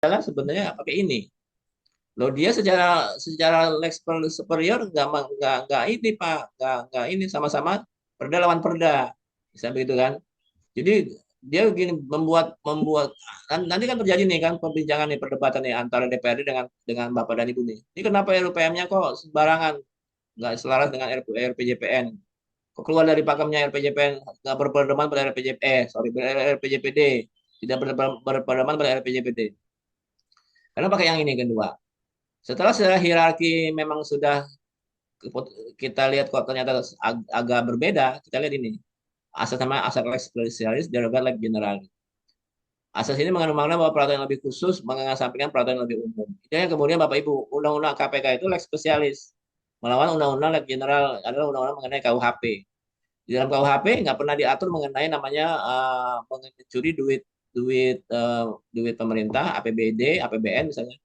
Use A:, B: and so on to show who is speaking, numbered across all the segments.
A: adalah sebenarnya pakai ini. Loh dia secara secara lex superior nggak ini Pak, nggak ini sama-sama perda lawan perda, bisa begitu kan? Jadi dia begini membuat membuat nanti kan terjadi nih kan perbincangan nih perdebatan nih antara DPRD dengan Bapak dan Ibu nih. Ini kenapa RUPM-nya kok sembarangan, nggak selaras dengan RPJPN? Kok keluar dari pakemnya RPJPN nggak berpedoman pada RPJPD, tidak berpedoman pada RPJPD. Karena pakai yang ini kedua. Setelah secara hierarki memang sudah kita lihat kok ternyata agak berbeda, kita lihat ini. Asas namanya asas lex spesialis, derogat lex generalis. Asas ini mengandung makna bahwa peraturan yang lebih khusus mengesampingkan peraturan yang lebih umum. Itu yang kemudian Bapak Ibu, Undang-Undang KPK itu lex spesialis. Melawan Undang-Undang lex general adalah undang-undang mengenai KUHP. Di dalam KUHP nggak pernah diatur mengenai namanya mencuri duit duit duit pemerintah, APBD, APBN misalnya.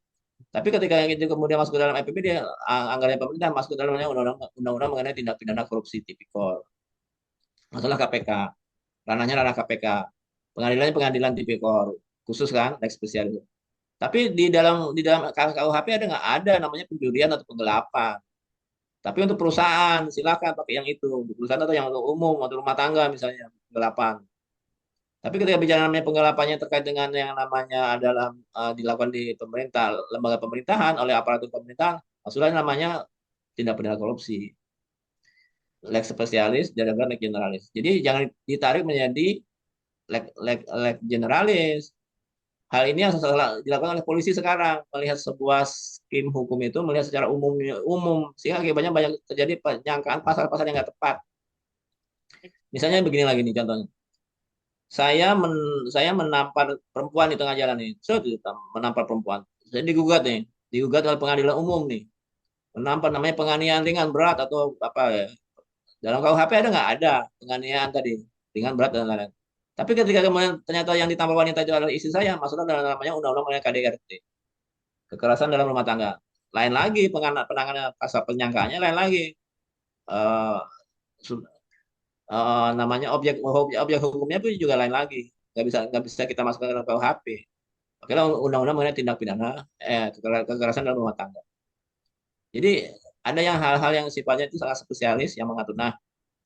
A: Tapi ketika yang itu kemudian masuk ke dalam APBD, anggaran pemerintah masuk ke dalamnya undang-undang mengenai tindak pidana korupsi tipikor. Masalah KPK, ranahnya ranah KPK, pengadilannya pengadilan tipikor, khusus kan, lex spesialis. Tapi di dalam KUHP ada nggak ada namanya pencurian atau penggelapan. Tapi untuk perusahaan silakan pakai yang itu, untuk perusahaan atau yang untuk umum atau rumah tangga misalnya penggelapan. Tapi ketika bicara namanya penggelapannya terkait dengan yang namanya adalah dilakukan di pemerintah, lembaga pemerintahan oleh aparatur pemerintahan, maksudnya namanya tindak pidana korupsi, lex spesialis, jadikan lex generalis. Jadi jangan ditarik menjadi lex generalis. Hal ini yang dilakukan oleh polisi sekarang, melihat sebuah skim hukum itu melihat secara umum, sehingga akibatnya banyak terjadi penyangkaan pasal-pasal yang nggak tepat. Misalnya begini lagi nih contohnya. Saya men, saya menampar perempuan di tengah jalan nih. Saya menampar perempuan. Saya digugat oleh pengadilan umum nih. Menampar namanya penganiayaan ringan berat atau apa ya. Dalam KUHP ada nggak? Ada penganiayaan tadi, ringan berat dan lain-lain. Tapi ketika kemudian ternyata yang ditampar wanita itu adalah istri saya, maksudnya dalam namanya undang-undang mengenai KDRT, kekerasan dalam rumah tangga. Lain lagi penanganan pasal penyangkaannya lain lagi. Eh, namanya objek hukumnya pun juga lain lagi. Nggak bisa kita masukkan dalam KUHP. Oke lah undang-undang mengenai tindak pidana kekerasan dalam rumah tangga. Jadi ada yang hal-hal yang sifatnya itu sangat spesialis yang mengatur. Nah,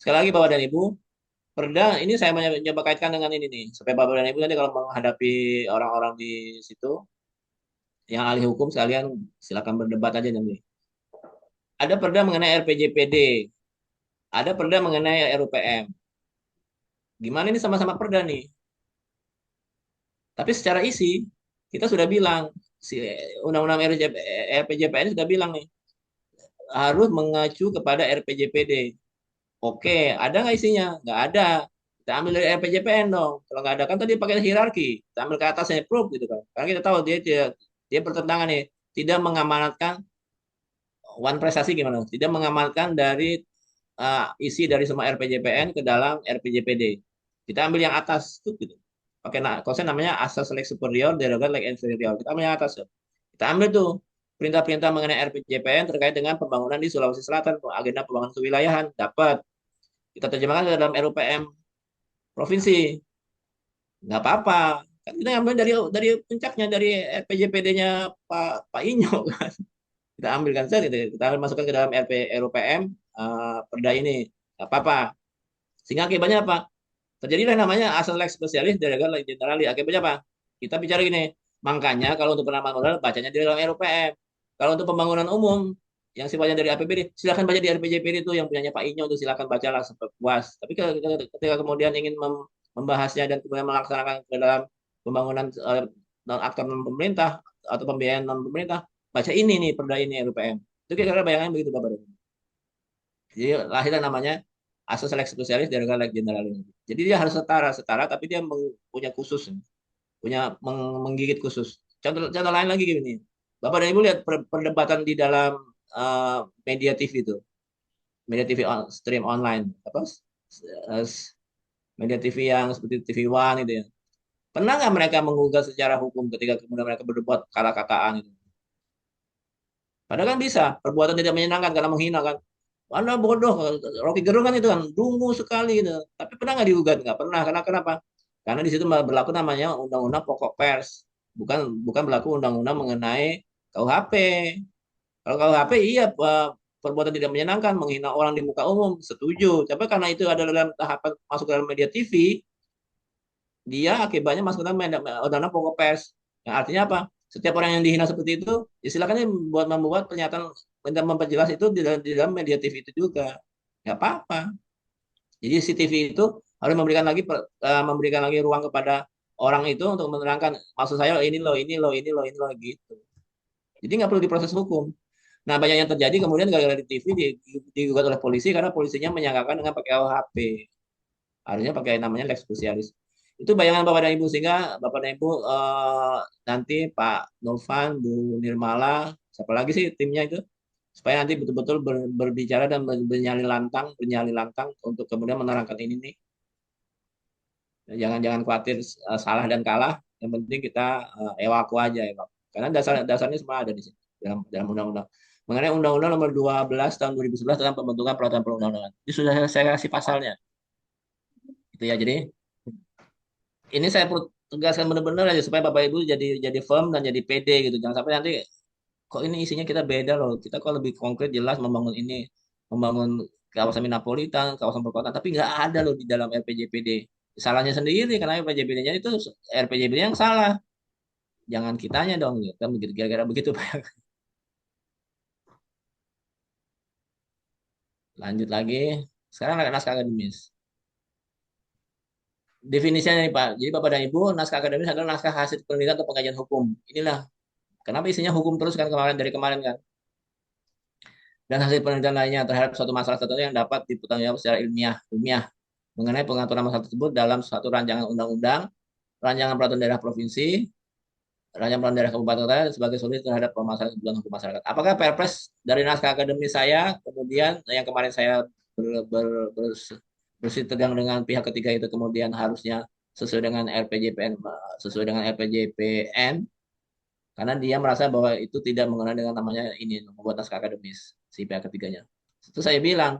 A: sekali lagi Bapak dan Ibu, perda ini saya mencoba kaitkan dengan ini nih, supaya Bapak dan Ibu nanti kalau menghadapi orang-orang di situ yang ahli hukum sekalian silakan berdebat aja nanti. Ada perda mengenai RPJPD, ada perda mengenai RUPM. Gimana ini sama-sama perda nih? Tapi secara isi kita sudah bilang si Undang-Undang RPJPN sudah bilang nih harus mengacu kepada RPJPD. Oke, ada nggak isinya? Nggak ada. Kita ambil dari RPJPN dong. Kalau nggak ada kan tadi pakai hierarki. Kita ambil ke atasnya proof gitu kan. Karena kita tahu dia bertentangan nih, tidak mengamanatkan one prestasi gimana? Tidak mengamanatkan dari isi dari semua RPJPN ke dalam RPJPD. Kita ambil yang atas tuh gitu. Pakai konsen namanya asas lex superior derogat lex inferior. Kita ambil yang atas tuh. Kita ambil tuh perintah-perintah mengenai RPJPN terkait dengan pembangunan di Sulawesi Selatan, agenda pembangunan kewilayahan dapat kita terjemahkan ke dalam RUPM provinsi, nggak apa-apa. Kan kita ambil dari puncaknya dari RPJPD-nya Pak Inyo kan. Kita ambil kan saya kita ambil masukkan ke dalam RUPM perda ini, nggak apa-apa. Sehingga akibatnya apa? Terjadilah namanya asal lex spesialis delegat lex generalis. Akibatnya apa? Kita bicara gini, makanya kalau untuk penanaman modal bacanya di dalam RUPM. Kalau untuk pembangunan umum yang sifatnya dari APBD, silakan baca di RPJPD itu yang punyanya Pak Inyo itu silakan bacalah sepuas. Tapi ketika kemudian ingin membahasnya dan kemudian melaksanakan ke dalam pembangunan non aktor non pemerintah atau pembiayaan non pemerintah, baca ini nih perda ini RUPM. Itu kira-kira bayangannya begitu Bapak. Jadi lahirlah namanya asas lex spesialis dan lex generalis. Jadi dia harus setara, tapi dia punya khusus, punya menggigit khusus. Contoh lain lagi gini. Bapak dan Ibu lihat perdebatan di dalam media TV itu, media TV stream online, apa uh, media TV yang seperti TV One itu ya. Pernah nggak mereka menggugat secara hukum ketika kemudian mereka berdebat kata-kataan itu? Padahal kan bisa, perbuatan tidak menyenangkan karena menghina kan. Anda bodoh, Rocky Gerung kan itu kan dungu sekali gitu. Tapi pernah nggak digugat? Nggak pernah. Karena kenapa? Karena di situ berlaku namanya Undang-Undang Pokok Pers. bukan bukan berlaku undang-undang mengenai KUHP. Kalau KUHP iya, perbuatan tidak menyenangkan, menghina orang di muka umum, setuju. Tapi karena itu adalah dalam tahapan masuk dalam media TV, dia akibatnya masuk dalam undang-undang pokok pers. Yang artinya apa? Setiap orang yang dihina seperti itu, ya silakan dia membuat pernyataan, minta memperjelas itu di dalam media TV itu juga. Nggak apa-apa. Jadi CCTV itu harus memberikan lagi ruang kepada orang itu untuk menerangkan, maksud saya ini loh, ini loh, ini loh, ini loh, gitu. Jadi nggak perlu diproses hukum. Nah, banyak yang terjadi kemudian gara-gara di TV digugat oleh polisi karena polisinya menyangkakan dengan pakai KUHP. Harusnya pakai namanya lex specialis. Itu bayangan Bapak dan Ibu, sehingga Bapak dan Ibu, nanti Pak Novan, Bu Nirmala, siapa lagi sih timnya itu, supaya nanti betul-betul berbicara dan bernyali lantang untuk kemudian menerangkan ini nih. Jangan khawatir salah dan kalah. Yang penting kita ewaku aja, ewaku. Karena dasarnya semua ada di sini dalam dalam undang-undang. Mengenai Undang-Undang Nomor 12 Tahun 2011 tentang pembentukan peraturan perundang-undangan. Ini sudah saya kasih pasalnya. Itu ya. Jadi ini saya perlu tegaskan benar-benar aja supaya Bapak Ibu jadi firm dan jadi pede gitu. Jangan sampai nanti kok ini isinya kita beda loh. Kita kok lebih konkret jelas membangun ini, membangun kawasan metropolitan, kawasan perkotaan, tapi nggak ada loh di dalam RPJPD. Salahnya sendiri karena RPJPD-nya itu RPJPD yang salah. Jangan kitanya dong, gitu. Kan begitu kira-kira begitu Pak. Lanjut lagi. Sekarang ada naskah akademis. Definisinya nih Pak. Jadi Bapak dan Ibu, naskah akademis adalah naskah hasil penelitian atau pengkajian hukum. Inilah kenapa isinya hukum terus kan dari kemarin kan. Dan hasil penelitian lainnya terhadap suatu masalah tertentu yang dapat dipertanggungjawabkan secara ilmiah mengenai pengaturan masalah tersebut dalam suatu rancangan undang-undang, rancangan peraturan daerah provinsi, rancangan peraturan daerah kabupaten kota sebagai solusi terhadap permasalahan kebutuhan hukum masyarakat. Apakah Perpres dari naskah akademis saya, kemudian yang kemarin saya ber, ber, ber, bersih tegang dengan pihak ketiga itu kemudian harusnya sesuai dengan RPJPN, sesuai dengan RPJPN, karena dia merasa bahwa itu tidak mengenai dengan namanya ini membuat naskah akademis si pihak ketiganya. Itu saya bilang,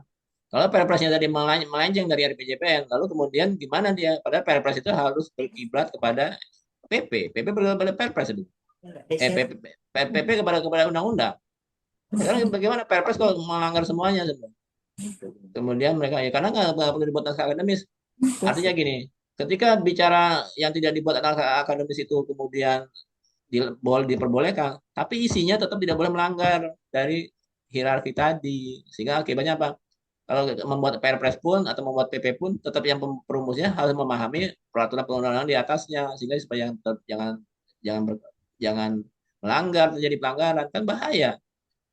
A: kalau Perpresnya tadi melenceng dari RPJPN, lalu kemudian gimana dia? Padahal Perpres itu harus berkiblat kepada PP berkiblat kepada Perpres itu. PP kepada undang-undang. Sekarang bagaimana Perpres kalau melanggar semuanya sebenarnya? Kemudian mereka ya karena nggak perlu dibuat naskah akademis. Artinya gini, ketika bicara yang tidak dibuat naskah akademis itu kemudian diperbolehkan, tapi isinya tetap tidak boleh melanggar dari hierarki tadi. Sehingga akibatnya apa? Kalau membuat Perpres pun atau membuat PP pun, tetap yang perumusnya harus memahami peraturan perundang-undangan di atasnya, sehingga supaya jangan jangan jangan melanggar, terjadi pelanggaran kan bahaya.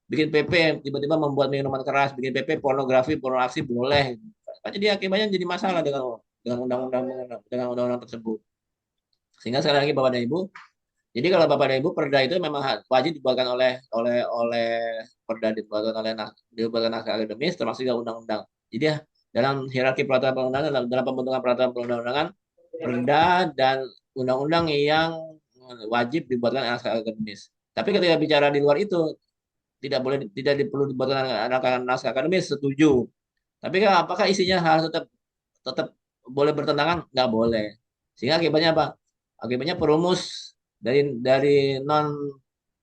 A: Bikin PP tiba-tiba membuat minuman keras, bikin PP pornografi, pornoaksi boleh. Kan jadi akibatnya jadi masalah dengan undang-undang dengan undang-undang tersebut. Sehingga sekali lagi Bapak dan Ibu, jadi kalau Bapak dan Ibu perda itu memang wajib dibuatkan oleh perda dibuatkan dibuatkan naskah akademis termasuk juga undang-undang. Jadi ya dalam hierarki peraturan perundangan dalam pembentukan peraturan perundang-undangan perda dan undang-undang yang wajib dibuatkan naskah akademis. Tapi ketika bicara di luar itu tidak perlu dibuatkan naskah akademis, setuju. Tapi apakah isinya harus tetap tetap boleh bertentangan? Nggak boleh. Sehingga akibatnya apa? Akibatnya perumus dari non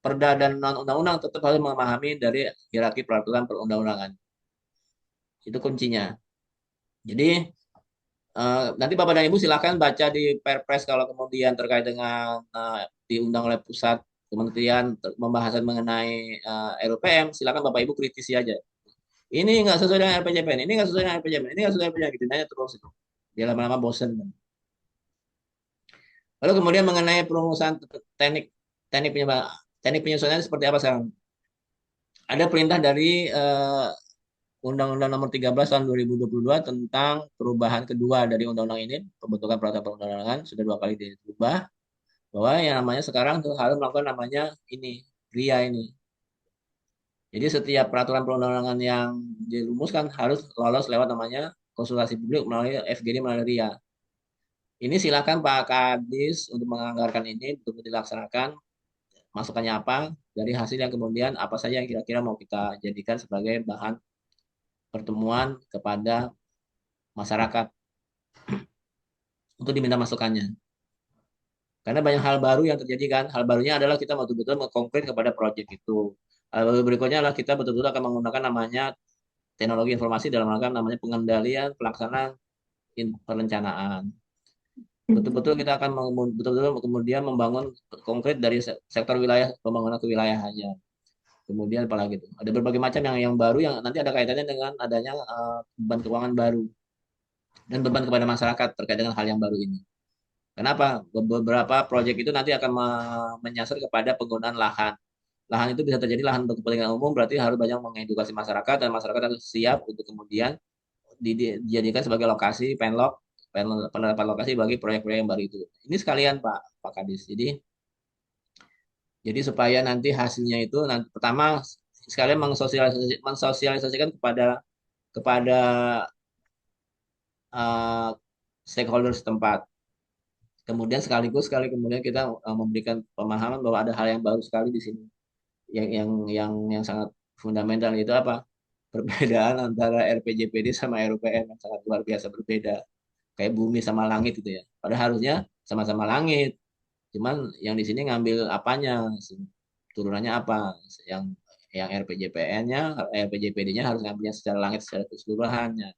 A: perda dan non undang-undang tetap harus memahami dari hierarki peraturan perundang-undangan. Itu kuncinya. Jadi nanti Bapak dan Ibu silakan baca di Perpres kalau kemudian terkait dengan diundang oleh pusat kementerian pembahasan mengenai RUPM, silakan Bapak Ibu kritisi aja. Ini nggak sesuai dengan RPJPN, ini nggak sesuai dengan RPJPN, ini nggak sesuai dengan RPJPN, gitu aja terus itu. Dia lama-lama bosen. Lalu kemudian mengenai perumusan teknik teknik teknik penyesuaian seperti apa sekarang? Ada perintah dari Undang-Undang Nomor 13 Tahun 2022 tentang perubahan kedua dari undang-undang ini, pembentukan peraturan perundang-undangan sudah 2 kali dirubah, bahwa yang namanya sekarang harus melakukan namanya ini RIA ini. Jadi setiap peraturan perundang-undangan yang dirumuskan harus lolos lewat namanya konsultasi publik melalui FGD melalui RIA. Ini silakan Pak Kadis untuk menganggarkan ini untuk dilaksanakan, masukannya apa dari hasil yang kemudian apa saja yang kira-kira mau kita jadikan sebagai bahan pertemuan kepada masyarakat untuk diminta masukannya. Karena banyak hal baru yang terjadi kan. Hal barunya adalah kita betul-betul mengkonkret kepada proyek itu. Hal baru berikutnya adalah kita betul-betul akan menggunakan namanya teknologi informasi dalam rangka namanya pengendalian pelaksanaan perencanaan. Betul-betul kita akan betul-betul kemudian membangun konkret dari sektor wilayah pembangunan kewilayahannya. Kemudian apalagi itu ada berbagai macam yang baru yang nanti ada kaitannya dengan adanya beban keuangan baru dan beban kepada masyarakat terkait dengan hal yang baru ini. Kenapa? Beberapa proyek itu nanti akan menyasar kepada penggunaan lahan. Lahan itu bisa terjadi lahan untuk kepentingan umum, berarti harus banyak mengedukasi masyarakat dan masyarakat harus siap untuk kemudian dijadikan sebagai lokasi penerapan lokasi bagi proyek-proyek yang baru itu. Ini sekalian Pak Kadis. Jadi supaya nanti hasilnya itu nanti pertama sekalian mensosialisasikan kepada kepada uh, stakeholder setempat. Kemudian kemudian kita memberikan pemahaman bahwa ada hal yang baru sekali di sini yang sangat fundamental itu apa? Perbedaan antara RPJPD sama RUPM yang sangat luar biasa berbeda. Kayak bumi sama langit gitu ya. Padahal harusnya sama-sama langit. Cuman yang di sini ngambil apanya, turunannya apa? Yang yang RPJPN-nya, RPJPD-nya harus ngambilnya secara langit secara keseluruhannya.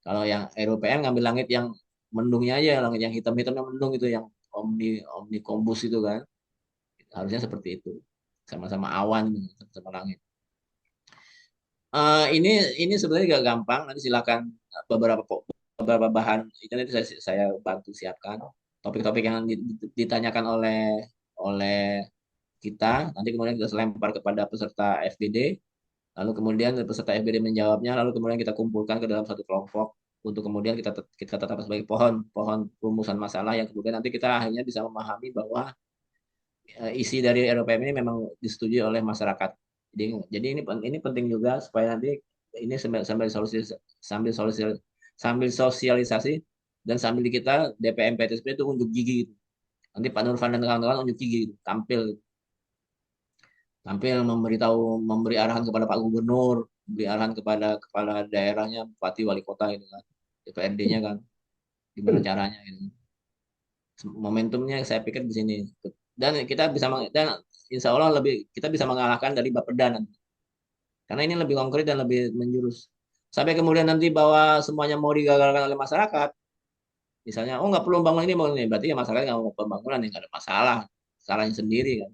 A: Kalau yang RUPM ngambil langit yang mendungnya aja, langit yang hitam-hitam yang mendung itu yang omni kombus itu kan. Harusnya seperti itu. Sama-sama awan, sama langit. Ini sebenarnya gak gampang. Nanti silakan beberapa beberapa bahan itu nanti saya bantu siapkan topik-topik yang ditanyakan oleh oleh kita. Nanti kemudian kita lempar kepada peserta FBD. Lalu kemudian peserta FBD menjawabnya. Lalu kemudian kita kumpulkan ke dalam satu kelompok untuk kemudian kita tetapkan sebagai pohon rumusan masalah yang kemudian nanti kita akhirnya bisa memahami bahwa isi dari RUPM ini memang disetujui oleh masyarakat. Jadi ini penting juga supaya nanti ini sambil sambil sosialisasi dan sambil kita DPM PTSP itu unjuk gigi gitu. Nanti Pak Nurfan dan kawan-kawan unjuk gigi gitu, tampil memberi arahan kepada Pak Gubernur, memberi arahan kepada kepala daerahnya, bupati, wali kota gitu kan, DPRD-nya kan, gimana caranya gitu. Momentumnya saya pikir di sini dan kita bisa dan insya Allah kita bisa mengalahkan dari Bapeda nanti karena ini lebih konkret dan lebih menjurus sampai kemudian nanti bahwa semuanya mau digagalkan oleh masyarakat misalnya oh nggak perlu bangun ini berarti ya masyarakat nggak mau pembangunan ya nggak ada masalah salahnya sendiri kan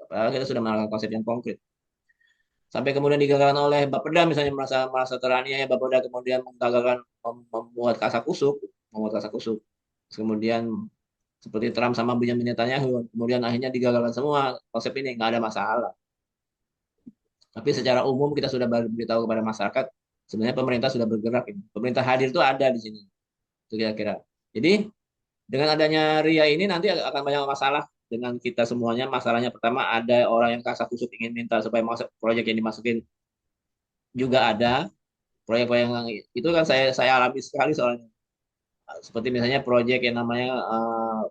A: padahal kita sudah melakukan konsep yang konkret sampai kemudian digagalkan oleh Bapeda misalnya merasa merasa teraniaya Bapeda kemudian menggagalkan membuat kasak kusuk kemudian seperti Trump sama Benjamin Netanyahu kemudian akhirnya digagalkan semua konsep ini nggak ada masalah tapi secara umum kita sudah beritahu kepada masyarakat sebenarnya pemerintah sudah bergerak ini pemerintah hadir itu ada di sini itu kira-kira jadi dengan adanya RIA ini nanti akan banyak masalah dengan kita semuanya masalahnya pertama ada orang yang kasak kusuk ingin minta supaya masuk proyek yang dimasukin juga ada proyek-proyek yang itu kan saya alami sekali soalnya seperti misalnya proyek yang namanya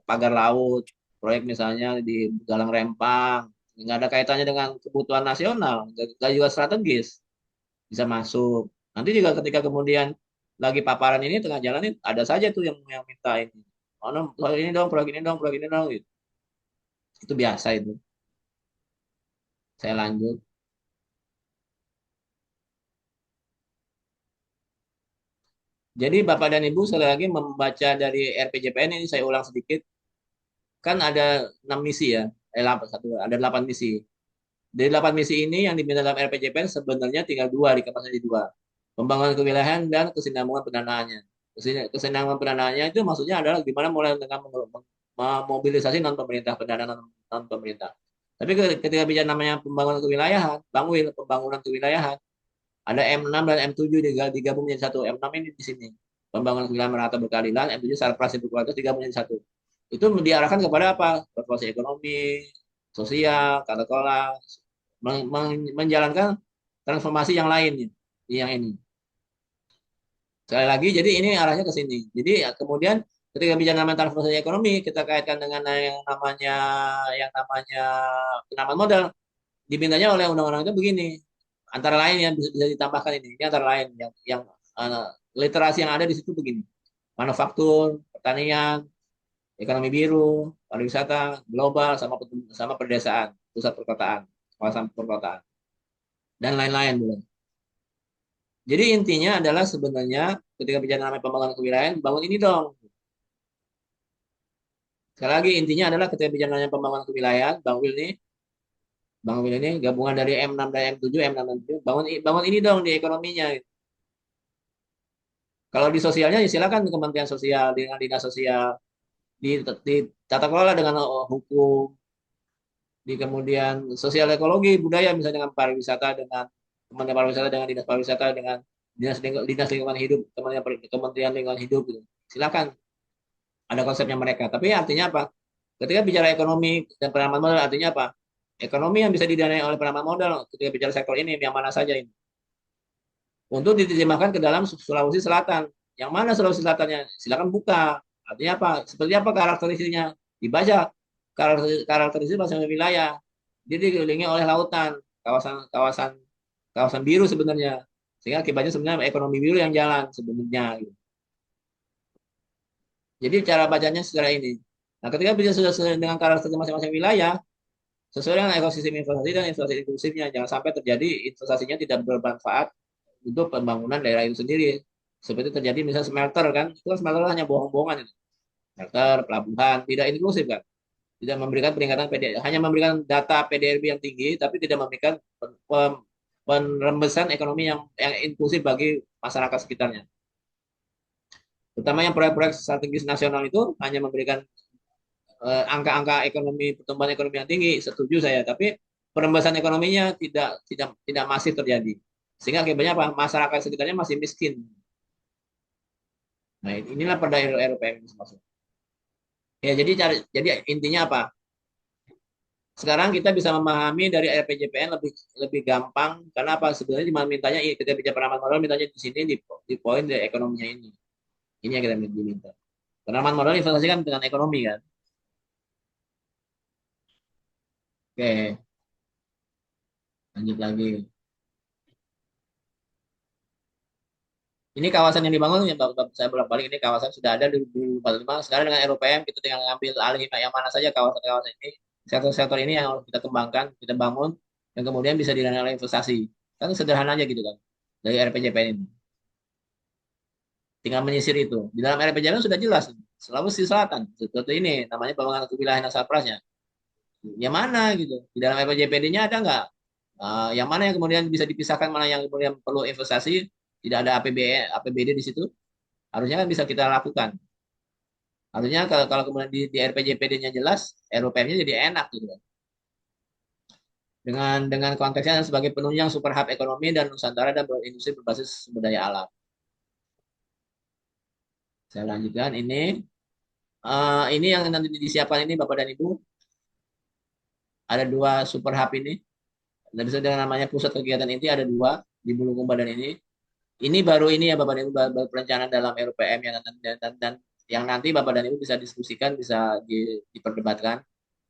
A: pagar laut, proyek misalnya di Galang Rempang, nggak ada kaitannya dengan kebutuhan nasional, nggak juga strategis, bisa masuk. Nanti juga ketika kemudian lagi paparan ini tengah jalan ini ada saja tuh yang minta ini. Oh, no, proyek ini dong, proyek ini dong, proyek ini dong. Gitu. Itu biasa itu. Saya lanjut. Jadi Bapak dan Ibu sekali lagi membaca dari RPJPN ini saya ulang sedikit. Kan ada 6 misi ya. Ada 8 misi. Dari 8 misi ini yang diminta dalam RPJPN sebenarnya tinggal dua dikemas jadi dua. Pembangunan kewilayahan dan kesinambungan pendanaannya. Kesinambungan pendanaannya itu maksudnya adalah gimana mulai dengan memobilisasi non pemerintah pendanaan non pemerintah. Tapi ketika bicara namanya pembangunan kewilayahan, pembangunan kewilayahan, ada M6 dan M7 digabung menjadi satu. M6 ini di sini. Pembangunan kewilayahan merata berkeadilan, M7 sarprasi berkualitas digabung menjadi satu. Itu diarahkan kepada apa? Transformasi ekonomi, sosial, tata kelola, menjalankan transformasi yang lain yang ini. Sekali lagi, jadi ini arahnya ke sini. Jadi kemudian ketika bicara nama transformasi ekonomi, kita kaitkan dengan yang namanya penanaman modal, dimintanya oleh undang-undang itu begini. Antara lain yang bisa ditambahkan ini antara lain yang literasi yang ada di situ begini. Manufaktur, pertanian, ekonomi biru, pariwisata global, sama pedesaan, pusat perkotaan, kawasan perkotaan, dan lain-lain. Jadi intinya adalah sebenarnya ketika bicara namanya pembangunan kewilayahan, bangun ini dong. Sekali lagi intinya adalah ketika bicara namanya pembangunan kewilayahan, Bang Wil ini gabungan dari M6 dan M7, M6 dan M7, bangun ini dong di ekonominya. Kalau di sosialnya ya silakan Kementerian Sosial dengan dinas sosial, di tata kelola dengan hukum, di kemudian sosial ekologi budaya misalnya dengan pariwisata dengan Kementerian Pariwisata dengan dinas pariwisata dengan dinas lingkungan hidup Kementerian Lingkungan Hidup gitu. Silakan ada konsepnya mereka. Tapi artinya apa? Ketika bicara ekonomi dan penanaman modal artinya apa? Ekonomi yang bisa didanai oleh penanaman modal ketika bicara sektor ini yang mana saja ini. Untuk diterjemahkan ke dalam Sulawesi Selatan. Yang mana Sulawesi Selatannya? Silakan buka. Artinya apa? Seperti apa karakteristiknya? Dibaca karakteristik bahasa wilayah. Dia dikelilingi oleh lautan, kawasan kawasan biru sebenarnya. Sehingga akibatnya sebenarnya ekonomi biru yang jalan sebenarnya. Jadi cara bacanya secara ini. Nah, ketika bisa sudah sesuai dengan karakteristik masing-masing wilayah, sesuai dengan ekosistem investasi dan investasi inklusifnya, jangan sampai terjadi investasinya tidak bermanfaat untuk pembangunan daerah itu sendiri. Seperti terjadi misalnya smelter kan, itu kan smelter hanya bohong-bohongan itu. Smelter, pelabuhan, tidak inklusif kan. Tidak memberikan peningkatan PD, hanya memberikan data PDRB yang tinggi, tapi tidak memberikan penrembesan ekonomi yang inklusif bagi masyarakat sekitarnya. Terutama yang proyek-proyek strategis nasional itu hanya memberikan angka-angka ekonomi pertumbuhan ekonomi yang tinggi, setuju saya, tapi perembasan ekonominya tidak masif terjadi. Sehingga akibatnya apa? Masyarakat sekitarnya masih miskin. Nah, inilah pada RUPM maksud. Ya, jadi intinya apa? Sekarang kita bisa memahami dari RPJPN lebih lebih gampang karena apa? Sebenarnya cuma mintanya kita bicara penerapan modal mintanya di sini di poin dari ekonominya ini. Ini yang kita minta. Penerapan modal investasi kan dengan ekonomi kan. Oke, lanjut lagi. Ini kawasan yang dibangun yang saya bolak-balik ini kawasan sudah ada di 2045. Sekarang dengan RUPM kita tinggal ngambil alih yang mana saja kawasan-kawasan ini, sektor-sektor ini yang harus kita kembangkan, kita bangun, yang kemudian bisa didanai oleh investasi. Kan sederhana aja gitu kan dari RPJPN ini. Tinggal menyisir itu. Di dalam RPJPN sudah jelas Sulawesi Selatan seperti ini namanya pembangunan kewilayahan asal prasnya. Yang mana gitu? Di dalam RPJPD-nya ada nggak? Yang mana yang kemudian bisa dipisahkan mana yang kemudian perlu investasi? Tidak ada APBD di situ. Harusnya kan bisa kita lakukan. Harusnya kalau kemudian di RPJPD-nya jelas, RUPM-nya jadi enak gitu kan. Dengan konteksnya sebagai penunjang super hub ekonomi dan Nusantara dan industri berbasis sumber daya alam. Saya lanjutkan ini yang nanti disiapkan ini Bapak dan Ibu. Ada dua super hub ini. Dan bisa dengan namanya pusat kegiatan inti ada dua di Bulukumba dan ini. Ini baru ini ya Bapak dan Ibu baru perencanaan dalam RUPM dan yang nanti Bapak dan Ibu bisa diskusikan, bisa diperdebatkan.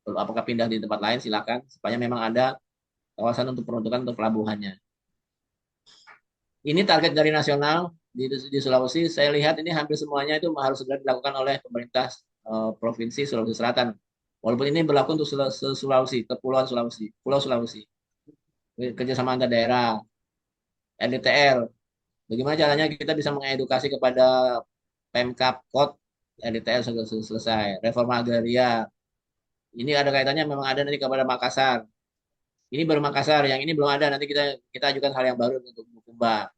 A: Apakah pindah di tempat lain silakan supaya memang ada kawasan untuk peruntukan untuk pelabuhannya. Ini target dari nasional di Sulawesi. Saya lihat ini hampir semuanya itu harus segera dilakukan oleh pemerintah provinsi Sulawesi Selatan. Walaupun ini berlaku untuk Sulawesi, Kepulauan Sulawesi, Pulau Sulawesi. Kerjasama antar daerah, LDTR. Bagaimana caranya kita bisa mengedukasi kepada Pemkab, KOT, LDTR selesai. Reforma agraria. Ini ada kaitannya memang ada nanti kepada Makassar. Ini baru Makassar, yang ini belum ada. Nanti kita ajukan hal yang baru untuk Bulukumba.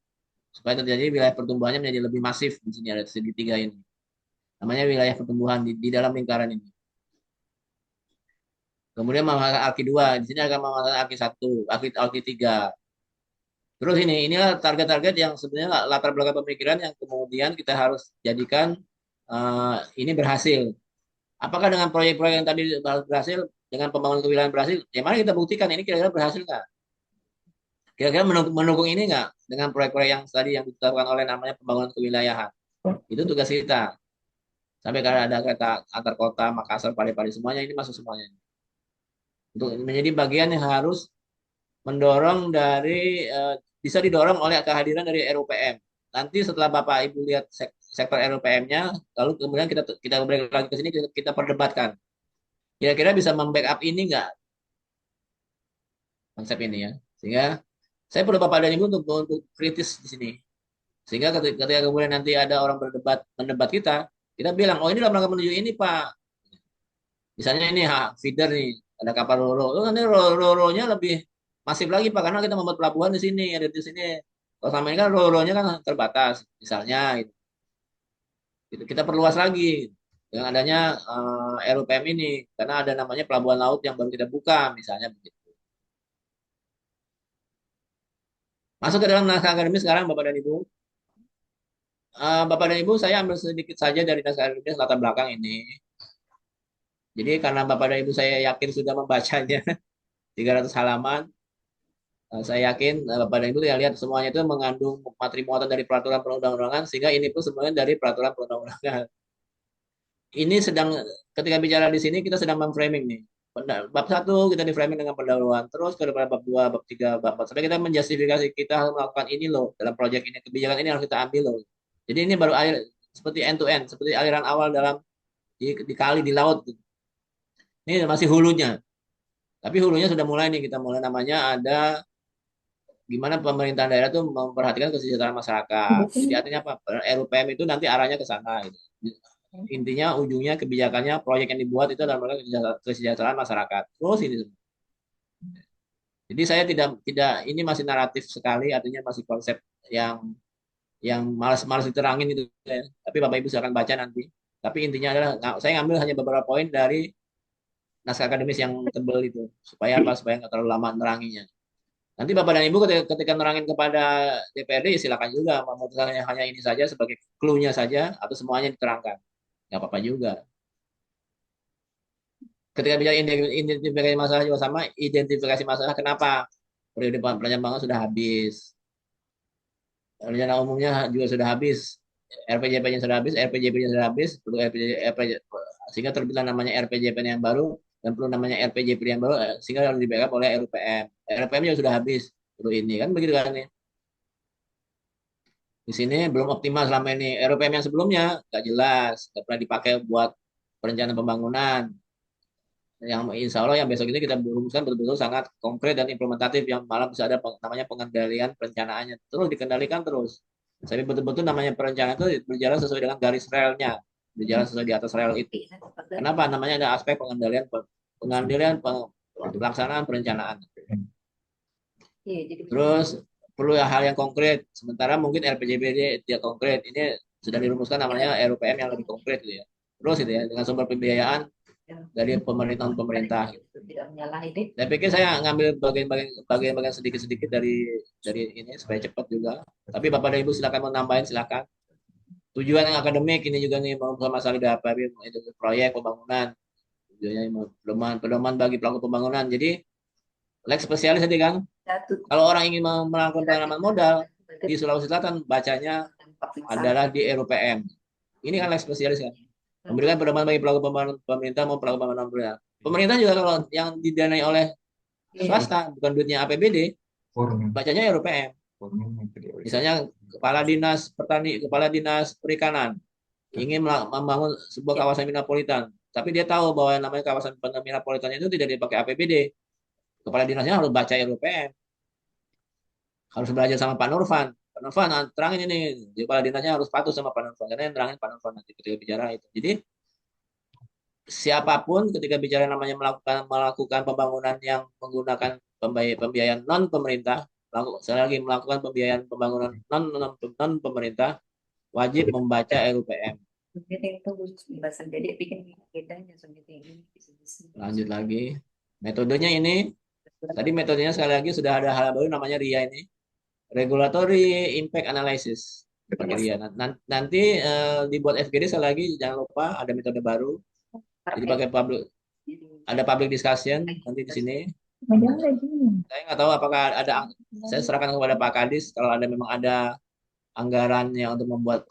A: Supaya terjadi wilayah pertumbuhannya menjadi lebih masif di sini ada segitiga ini. Namanya wilayah pertumbuhan di dalam lingkaran ini. Kemudian memanfaatkan Alki 2, di sini akan memanfaatkan Alki 1, Alki 3. Terus inilah target-target yang sebenarnya latar belakang pemikiran yang kemudian kita harus jadikan ini berhasil. Apakah dengan proyek-proyek yang tadi berhasil, dengan pembangunan kewilayahan berhasil, ya mari kita buktikan ini kira-kira berhasil nggak? Kira-kira mendukung ini nggak dengan proyek-proyek yang tadi yang ditetapkan oleh namanya pembangunan kewilayahan? Itu tugas kita. Sampai kalau ada kereta antar kota, Makassar, Pari-Pari, semuanya ini masuk semuanya. Untuk menjadi bagian yang harus mendorong bisa didorong oleh kehadiran dari RUPM. Nanti setelah Bapak Ibu lihat sektor RUPM-nya, lalu kemudian kita kita balik lagi ke sini kita perdebatkan. Kira-kira bisa membackup ini nggak konsep ini ya? Sehingga saya perlu Bapak dan Ibu untuk kritis di sini. Sehingga ketika kemudian nanti ada orang mendebat kita bilang, oh ini dalam rangka menuju ini Pak. Misalnya ini feeder nih, ada kapal roro. Oh, nanti roro-nya lebih masif lagi Pak, karena kita membuat pelabuhan di sini, ada di sini. Kalau selama ini kan roro-nya kan terbatas, misalnya gitu. Kita perluas lagi dengan adanya RUPM ini, karena ada namanya pelabuhan laut yang baru kita buka, misalnya begitu. Masuk ke dalam naskah akademis sekarang Bapak dan Ibu. Bapak dan Ibu, saya ambil sedikit saja dari naskah akademis latar belakang ini. Jadi karena Bapak dan Ibu saya yakin sudah membacanya 300 halaman, saya yakin Bapak dan Ibu ya lihat semuanya itu mengandung materi muatan dari peraturan perundang-undangan, sehingga ini pun semuanya dari peraturan perundang-undangan. Ini sedang ketika bicara di sini kita sedang memframing nih. Bab satu kita di framing dengan pendahuluan, terus ke depan bab 2, bab 3, bab 4 sampai kita menjustifikasi kita harus melakukan ini loh dalam proyek ini, kebijakan ini harus kita ambil loh. Jadi ini baru air seperti end to end, seperti aliran awal dalam di kali di laut. Ini masih hulunya. Tapi hulunya sudah mulai nih kita mulai namanya ada gimana pemerintah daerah tuh memperhatikan kesejahteraan masyarakat. Jadi artinya apa? RUPM itu nanti arahnya ke sana gitu. Intinya ujungnya kebijakannya proyek yang dibuat itu adalah kesejahteraan masyarakat. Terus ini. Jadi saya tidak ini masih naratif sekali, artinya masih konsep yang malas diterangin itu ya. Tapi Bapak Ibu silakan baca nanti. Tapi intinya adalah saya ngambil hanya beberapa poin dari naskah akademis yang tebel itu supaya apa? Supaya nggak terlalu lama neranginya. Nanti Bapak dan Ibu ketika nerangin kepada DPRD ya silakan juga memutuskan hanya ini saja sebagai clue-nya saja atau semuanya diterangkan. Nggak apa-apa juga. Ketika bicara identifikasi masalah juga sama, identifikasi masalah kenapa periode perencanaan bangun sudah habis. Rencana umumnya juga sudah habis. RPJP-nya sudah habis, RPJP-nya sudah habis, perlu sehingga terbitlah namanya RPJP yang baru dan perlu namanya RPJP yang baru sehingga harus di backup oleh RUPM. RUPM-nya sudah habis, perlu ini kan begitu kan ya. Di sini belum optimal selama ini. RUPM yang sebelumnya nggak jelas, nggak pernah dipakai buat perencanaan pembangunan. Yang insya Allah yang besok ini kita berumuskan betul-betul sangat konkret dan implementatif yang malah bisa ada namanya pengendalian perencanaannya terus dikendalikan terus. Tapi betul-betul namanya perencanaan itu berjalan sesuai dengan garis relnya, berjalan sesuai di atas rel itu. Kenapa? Namanya ada aspek pengendalian pelaksanaan perencanaan. Terus perlu hal yang konkret. Sementara mungkin RPJMD tidak konkret. Ini sudah dirumuskan namanya RUPM yang lebih konkret gitu ya. Terus itu ya dengan sumber pembiayaan dari pemerintah. Saya pikir saya ngambil bagian-bagian sedikit-sedikit dari ini supaya cepat juga. Tapi Bapak dan Ibu silakan menambahin silakan. Tujuan yang akademik ini juga nih masalah apa itu proyek pembangunan. Tujuannya pedoman bagi pelaku pembangunan. Jadi leg spesialis tadi kan. Kalau orang ingin melakukan penanaman modal di Sulawesi Selatan bacanya adalah di RUPM. Ini kan leg spesialis kan. Memberikan pedoman bagi pelaku pembangunan pemerintah mau pelaku pembangunan pemerintah. Pemerintah juga kalau yang didanai oleh swasta bukan duitnya APBD, bacanya RUPM. Misalnya kepala dinas perikanan ingin membangun sebuah kawasan metropolitan, tapi dia tahu bahwa yang namanya kawasan metropolitan itu tidak dipakai APBD. Kepala dinasnya harus baca RUPM, harus belajar sama Pak Nurvan. Pak Nurvan terangin ini, kepala dinasnya harus patuh sama Pak Nurvan karena yang terangin Pak Nurvan nanti ketika bicara itu. Jadi siapapun ketika bicara namanya melakukan pembangunan yang menggunakan pembiayaan non pemerintah, sekali lagi melakukan pembiayaan pembangunan non pemerintah wajib membaca RUPM. Lanjut lagi, metodenya ini tadi metodenya sekali lagi sudah ada hal baru namanya RIA ini, Regulatory Impact Analysis. RIA. Nanti dibuat FGD sekali lagi jangan lupa ada metode baru. Jadi pakai ada public discussion nanti di sini. Saya nggak tahu apakah saya serahkan kepada Pak Kadis kalau memang ada anggarannya untuk membuat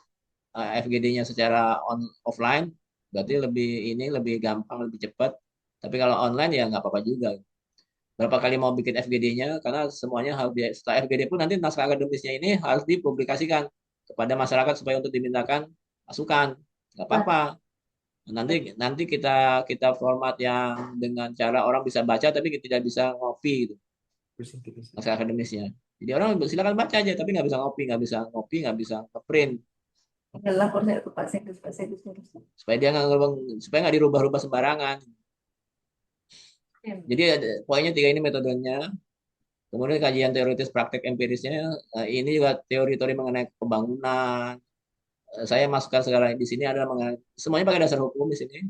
A: FGD-nya secara offline, berarti lebih gampang, lebih cepat. Tapi kalau online ya nggak apa-apa juga. Berapa kali mau bikin FGD-nya karena semuanya harus setelah FGD pun nanti naskah akademisnya ini harus dipublikasikan kepada masyarakat supaya untuk dimintakan masukan, nggak
B: Nah,
A: apa-apa. Nanti nanti kita kita format yang dengan cara orang bisa baca tapi kita tidak bisa ngopi gitu, naskah akademisnya. Jadi orang silakan baca aja tapi nggak bisa ngopi, nggak bisa ngeprint
B: tinggal lapor saya ke Pak Sekdes, Pak Sekdes harus.
A: supaya dia nggak supaya nggak dirubah-rubah sembarangan. Jadi poinnya tiga ini metodenya. Kemudian kajian teoritis praktek empirisnya, ini juga teori-teori mengenai pembangunan. Saya masukkan segala di sini adalah mengenai semuanya pakai dasar hukum di sini.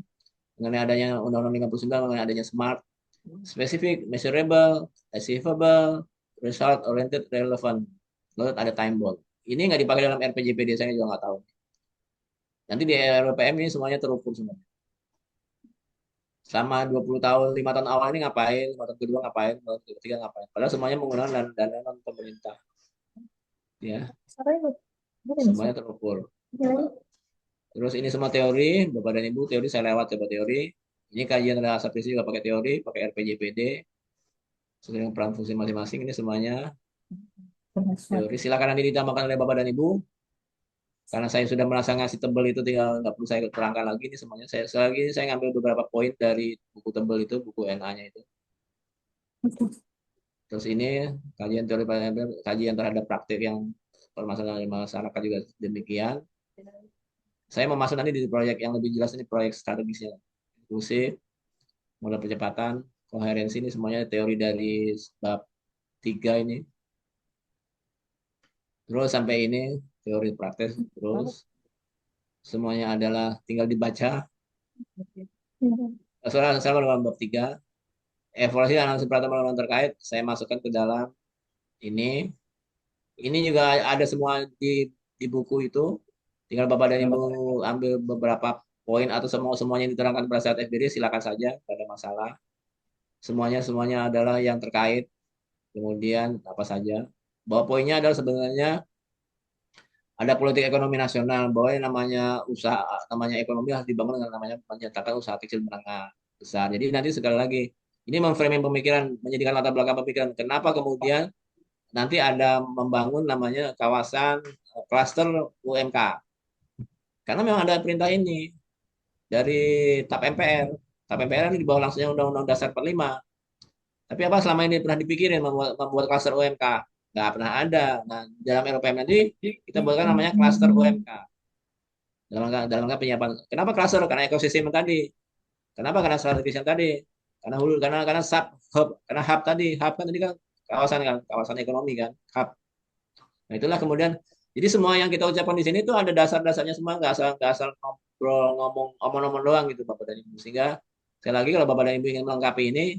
A: Mengenai adanya Undang-Undang 59, mengenai adanya smart, specific, measurable, achievable, result oriented, relevant. Lalu ada time bound. Ini nggak dipakai dalam RPJPD, saya juga nggak tahu. Nanti di RPM ini semuanya terukur semua. Selama 20 tahun, 5 tahun awal ini ngapain, 5 tahun kedua ngapain, 5 tahun ketiga ngapain. Padahal semuanya menggunakan dana non pemerintah. Ya,
B: Caranya gimana nih, Chef?
A: semuanya terukur.
B: Gimana?
A: Terus ini semua teori, Bapak dan Ibu, teori saya lewat coba teori. Ini kajian dasar prinsip juga pakai teori, pakai RPJPD, sesuai dengan peran fungsi masing-masing. Ini semuanya
B: Benar,
A: teori.
B: suatu.
A: Silakan nanti ditambahkan oleh Bapak dan Ibu. Karena saya sudah merasa ngasih tebel itu tinggal nggak perlu saya terangkan lagi. Ini semuanya saya ngambil beberapa poin dari buku tebel itu, buku NA-nya itu. Terus ini kajian teori, kajian terhadap praktik yang permasalahan di masyarakat juga demikian. Saya mau masuk nanti di proyek yang lebih jelas ini proyek strategisnya. Inklusif, modal percepatan, koherensi ini semuanya teori dari bab 3 ini. Terus sampai ini teori praktek terus semuanya adalah tinggal dibaca. Saya dalam bab 3 evaluasi dan analisis peraturan terkait saya masukkan ke dalam ini. Ini juga ada semua di buku itu. Tinggal Bapak dan Ibu ambil beberapa poin atau semuanya yang diterangkan pada saat FBD silakan saja, tidak ada masalah. Semuanya semuanya adalah yang terkait. Kemudian apa saja. Bahwa poinnya adalah sebenarnya ada politik ekonomi nasional bahwa yang namanya usaha, namanya ekonomi harus dibangun dengan namanya menciptakan usaha kecil menengah besar. Jadi nanti sekali lagi ini memframing pemikiran, menjadikan latar belakang pemikiran. Kenapa kemudian nanti ada membangun namanya kawasan klaster UMK? Karena memang ada perintah ini dari TAP MPR. TAP MPR ini di bawah langsungnya Undang-Undang Dasar 45. Tapi apa selama ini pernah dipikirin membuat klaster UMK? Nggak pernah ada. Nah, dalam RUPM nanti kita buatkan namanya klaster UMK. Dalam rangka penyiapan. Kenapa cluster? Karena ekosistem tadi. Kenapa? Karena strategis yang tadi. Karena hulu, karena sub hub, karena hub tadi. Hub kan, kawasan ekonomi kan, hub. Nah itulah kemudian. Jadi semua yang kita ucapkan di sini itu ada dasar-dasarnya semua, nggak asal ngobrol ngomong omong-omong doang gitu Bapak dan Ibu. Sehingga sekali lagi kalau Bapak dan Ibu ingin melengkapi ini,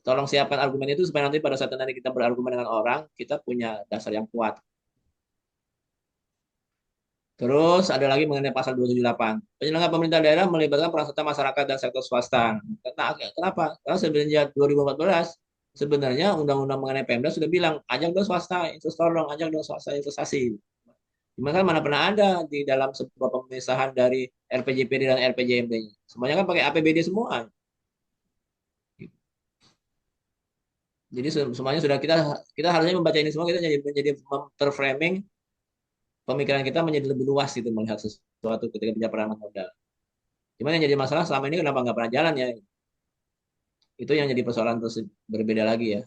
A: tolong siapkan argumen itu supaya nanti pada saat nanti kita berargumen dengan orang, kita punya dasar yang kuat. Terus ada lagi mengenai pasal 278. Penyelenggara pemerintah daerah melibatkan peran serta masyarakat dan sektor swasta. Kenapa? Karena sebenarnya 2014 sebenarnya undang-undang mengenai Pemda sudah bilang ajak dong swasta investor dong, ajak dong swasta investasi. Cuma kan mana pernah ada di dalam sebuah pemisahan dari RPJPD dan RPJMD-nya. Semuanya kan pakai APBD semua. Jadi semuanya sudah kita kita harusnya membaca ini semua kita jadi terframing pemikiran kita menjadi lebih luas gitu melihat sesuatu ketika bicara peranan modal. Cuman yang jadi masalah selama ini kenapa nggak pernah jalan ya? Itu yang jadi persoalan terus berbeda lagi ya.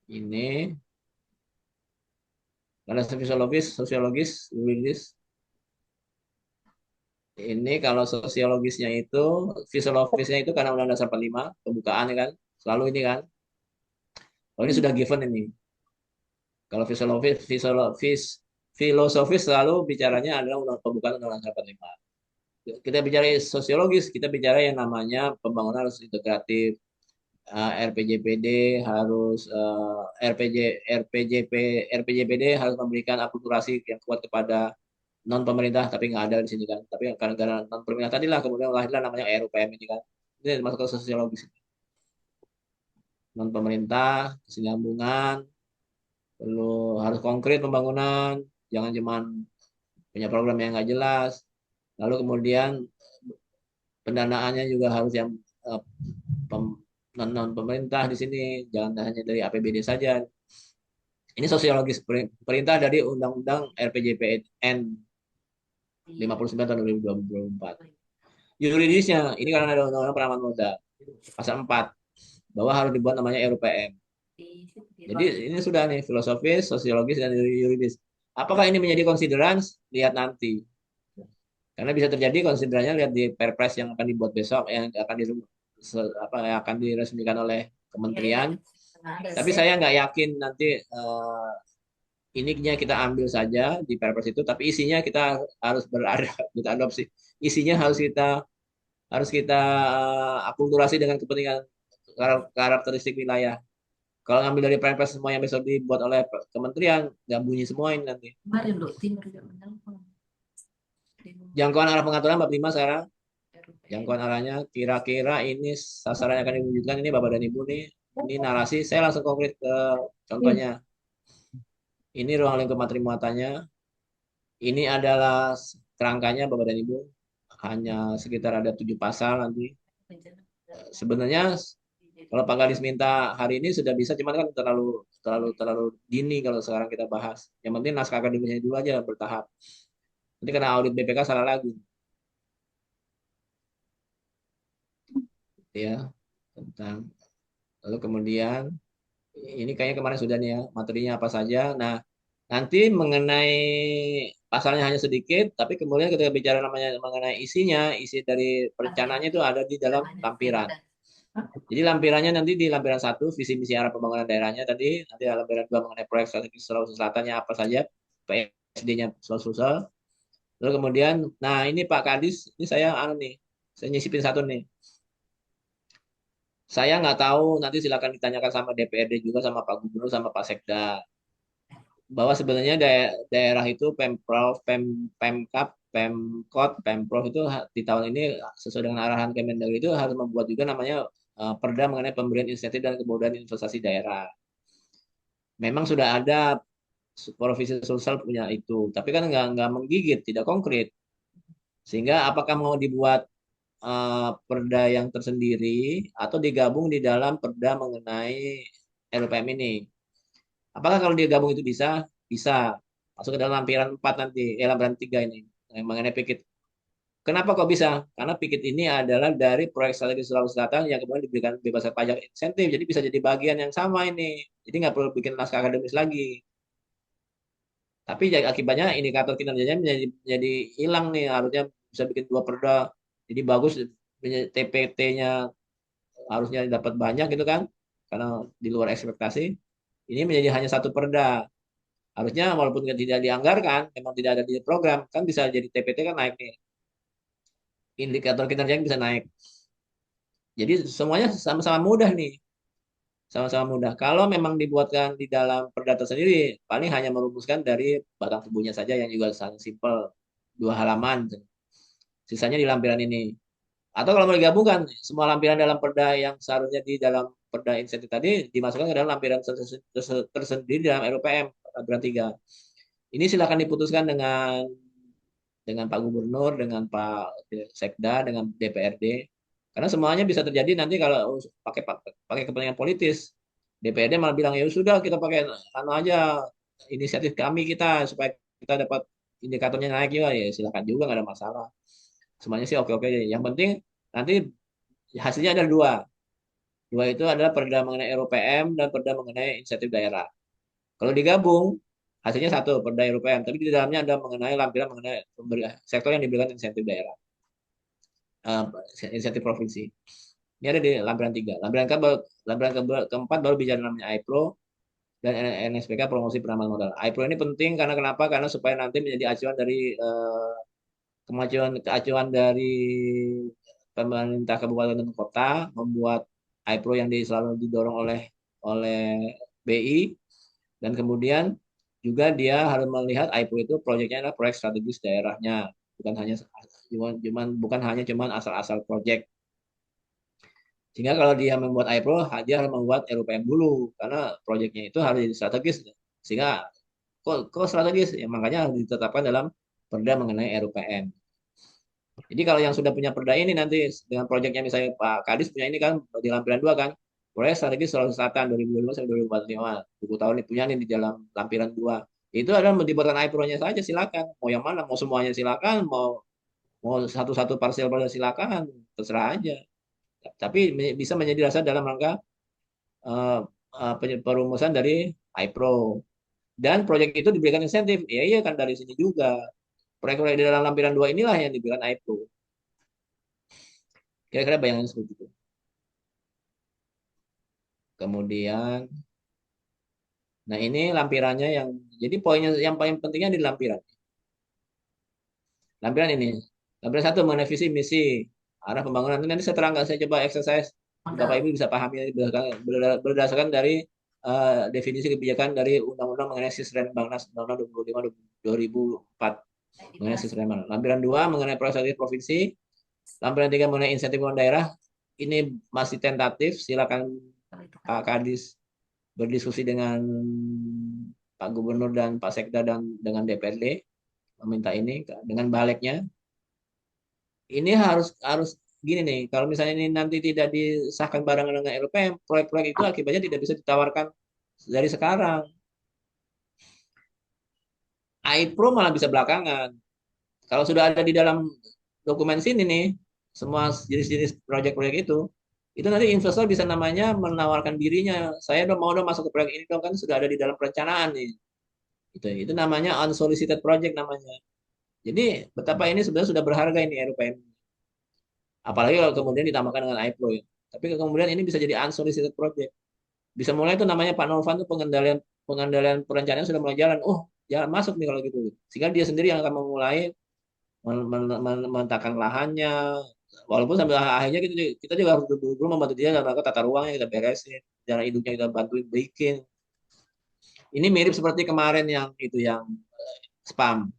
A: Ini karena sosiologis, yuridis. Ini kalau sosiologisnya itu, fisiologisnya itu karena Undang-Undang Dasar 45, pembukaan ya kan, selalu ini kan. Oh ini sudah given ini. Kalau filosofis selalu bicaranya adalah pembukaan Undang-Undang Dasar 45. Kita bicara sosiologis, kita bicara yang namanya pembangunan harus integratif, RPJPD harus RPJPD harus memberikan akulturasi yang kuat kepada non pemerintah tapi nggak ada di sini kan. Tapi karena non pemerintah tadi lah kemudian lahirlah namanya RUPM ini kan. Ini masuk ke sosiologis. Non pemerintah, kesinambungan, perlu harus konkret pembangunan, jangan cuman punya program yang nggak jelas. Lalu kemudian pendanaannya juga harus yang eh, non pemerintah di sini, jangan hanya dari APBD saja. Ini sosiologis perintah dari Undang-Undang RPJPN 59 tahun 2024. Yuridisnya, ini karena ada Undang-Undang Penanaman Modal pasal 4 bahwa harus dibuat namanya RUPM. Jadi ini sudah nih filosofis, sosiologis, dan yuridis. Apakah ini menjadi konsideran? Lihat nanti. Karena bisa terjadi konsiderannya lihat di Perpres yang akan dibuat besok, yang akan yang akan diresmikan oleh kementerian. Tapi saya nggak yakin nanti ininya kita ambil saja di Perpres itu, tapi isinya kita harus berada kita adopsi. Isinya harus kita akulturasi dengan kepentingan karakteristik wilayah. Kalau ngambil dari Perpres semua yang besok dibuat oleh kementerian, nggak bunyi semua ini nanti.
B: Kemarin loh, timur juga menelpon.
A: Jangkauan arah pengaturan bab 5 sekarang. Jangkauan arahnya kira-kira ini sasaran yang akan diwujudkan ini Bapak dan Ibu nih. Ini narasi, saya langsung konkret ke contohnya. Ini ruang lingkup materi muatannya. Ini adalah kerangkanya Bapak dan Ibu. Hanya sekitar ada 7 pasal nanti. Sebenarnya kalau Pak Gadis minta hari ini sudah bisa, cuman kan terlalu dini kalau sekarang kita bahas. Yang penting naskah akademiknya dulu aja bertahap. Nanti kena audit BPK salah lagi. Ya, tentang lalu kemudian ini kayaknya kemarin sudah nih ya materinya apa saja. Nah, nanti mengenai pasalnya hanya sedikit, tapi kemudian ketika bicara namanya mengenai isinya, isi dari perencanaannya itu ada di dalam lampiran. Jadi lampirannya nanti di lampiran 1 visi misi arah pembangunan daerahnya tadi, nanti ada lampiran 2 mengenai proyek strategi Sulawesi Selatannya apa saja, PSD-nya Sulawesi. Lalu kemudian, nah ini Pak Kadis, ini saya nyisipin satu nih. Saya nggak tahu, nanti silakan ditanyakan sama DPRD juga, sama Pak Gubernur, sama Pak Sekda. Bahwa sebenarnya daerah itu Pemprov, Pemkap, Pemkot, Pemprov itu di tahun ini sesuai dengan arahan Kemendagri itu harus membuat juga namanya perda mengenai pemberian insentif dan kemudahan investasi daerah. Memang sudah ada Provinsi Sulsel punya itu, tapi kan nggak menggigit, tidak konkret. Sehingga apakah mau dibuat perda yang tersendiri atau digabung di dalam perda mengenai RUPM ini? Apakah kalau digabung itu bisa? Bisa. Masuk ke dalam lampiran 4 nanti, lampiran 3 ini. Yang mengenai pikit. Kenapa kok bisa? Karena pikit ini adalah dari proyek strategi Sulawesi Selatan yang kemudian diberikan bebasan pajak insentif. Jadi bisa jadi bagian yang sama ini. Jadi nggak perlu bikin naskah akademis lagi. Tapi akibatnya indikator kinerjanya menjadi hilang nih. Harusnya bisa bikin 2 perda. Jadi bagus TPT-nya harusnya dapat banyak gitu kan. Karena di luar ekspektasi. Ini menjadi hanya 1 perda. Harusnya walaupun tidak dianggarkan, memang tidak ada di program, kan bisa jadi TPT kan naik nih. Indikator kinerja bisa naik. Jadi semuanya sama-sama mudah nih. Sama-sama mudah. Kalau memang dibuatkan di dalam perdata sendiri, paling hanya merumuskan dari batang tubuhnya saja yang juga sangat simpel. 2 halaman. Sisanya di lampiran ini. Atau kalau mau digabungkan, semua lampiran dalam perda yang seharusnya di dalam perda insentif tadi dimasukkan ke dalam lampiran tersendiri dalam RUPM, lampiran 3. Ini silakan diputuskan dengan Pak Gubernur, dengan Pak Sekda, dengan DPRD. Karena semuanya bisa terjadi nanti kalau pakai kepentingan politis. DPRD malah bilang ya sudah kita pakai aja inisiatif kami kita supaya kita dapat indikatornya naik juga ya silakan juga nggak ada masalah. Semuanya sih oke-oke aja. Yang penting nanti hasilnya ada dua. Dua itu adalah perda mengenai RUPM dan perda mengenai insentif daerah. Kalau digabung hasilnya satu perda RUPM, tapi di dalamnya ada mengenai lampiran mengenai sektor yang diberikan insentif daerah, uh, insentif provinsi. Ini ada di lampiran 3. Lampiran keempat baru bicara namanya iPro dan NSPK promosi penanaman modal. iPro ini penting karena kenapa? Karena supaya nanti menjadi acuan dari keacuan dari pemerintah kabupaten dan kota membuat iPro yang selalu didorong oleh BI dan kemudian juga dia harus melihat iPro itu proyeknya adalah proyek strategis daerahnya bukan hanya cuman asal-asal proyek. Sehingga kalau dia membuat iPro, dia harus membuat RUPM dulu karena proyeknya itu harus jadi strategis. Sehingga kok strategis? Ya makanya harus ditetapkan dalam perda mengenai RUPM. Jadi kalau yang sudah punya perda ini nanti dengan proyeknya misalnya Pak Kadis punya ini kan di lampiran 2 kan, proyek strategi Sulawesi Selatan 2025 sampai 2045. 20 tahun ini punya nih di dalam lampiran 2. Itu adalah dibuatkan iPro-nya saja silakan. Mau yang mana? Mau semuanya silakan, mau mau satu-satu parsial pada silakan, terserah aja. Tapi bisa menjadi dasar dalam rangka eh, perumusan dari iPro. Dan proyek itu diberikan insentif. Ya iya kan dari sini juga. Proyek-proyek di dalam lampiran 2 inilah yang diberikan iPro. Kira-kira bayangan seperti itu. Kemudian, nah ini lampirannya yang, jadi poinnya yang paling pentingnya di lampiran. Lampiran ini. Lampiran satu mengenai visi misi arah pembangunan. Nanti saya terangkan, saya coba exercise. Bapak
B: Modal.
A: Ibu bisa pahami berdasarkan dari definisi kebijakan dari Undang-Undang mengenai SISREN Bangnas Undang-Undang 25 2004 mengenai SISREN. Lampiran 2 mengenai proyek provinsi. Lampiran 3 mengenai insentif daerah. Ini masih tentatif. Silakan
B: Kalau itu kan
A: Pak Kadis berdiskusi dengan Pak Gubernur dan Pak Sekda dan dengan DPRD meminta ini dengan baliknya. Ini harus harus gini nih, kalau misalnya ini nanti tidak disahkan barengan dengan LPM, proyek-proyek itu akibatnya tidak bisa ditawarkan dari sekarang. iPro malah bisa belakangan. Kalau sudah ada di dalam dokumen sini nih, semua jenis-jenis proyek-proyek itu nanti investor bisa namanya menawarkan dirinya. Saya udah mau dong masuk ke proyek ini dong kan sudah ada di dalam perencanaan nih. Itu namanya unsolicited project namanya. Jadi betapa ini sebenarnya sudah berharga ini RUPM. Apalagi kalau kemudian ditambahkan dengan iPro ya. Tapi kemudian ini bisa jadi unsolicited project. Bisa mulai itu namanya Pak Novan tuh pengendalian pengendalian perencanaan sudah mulai jalan. Oh, jalan masuk nih kalau gitu. Sehingga dia sendiri yang akan memulai memetakan lahannya. Walaupun sampai akhirnya kita juga harus dulu membantu dia dalam rangka tata ruangnya kita beresin, jalan hidupnya kita bantuin bikin. Ini mirip seperti kemarin yang itu yang spam.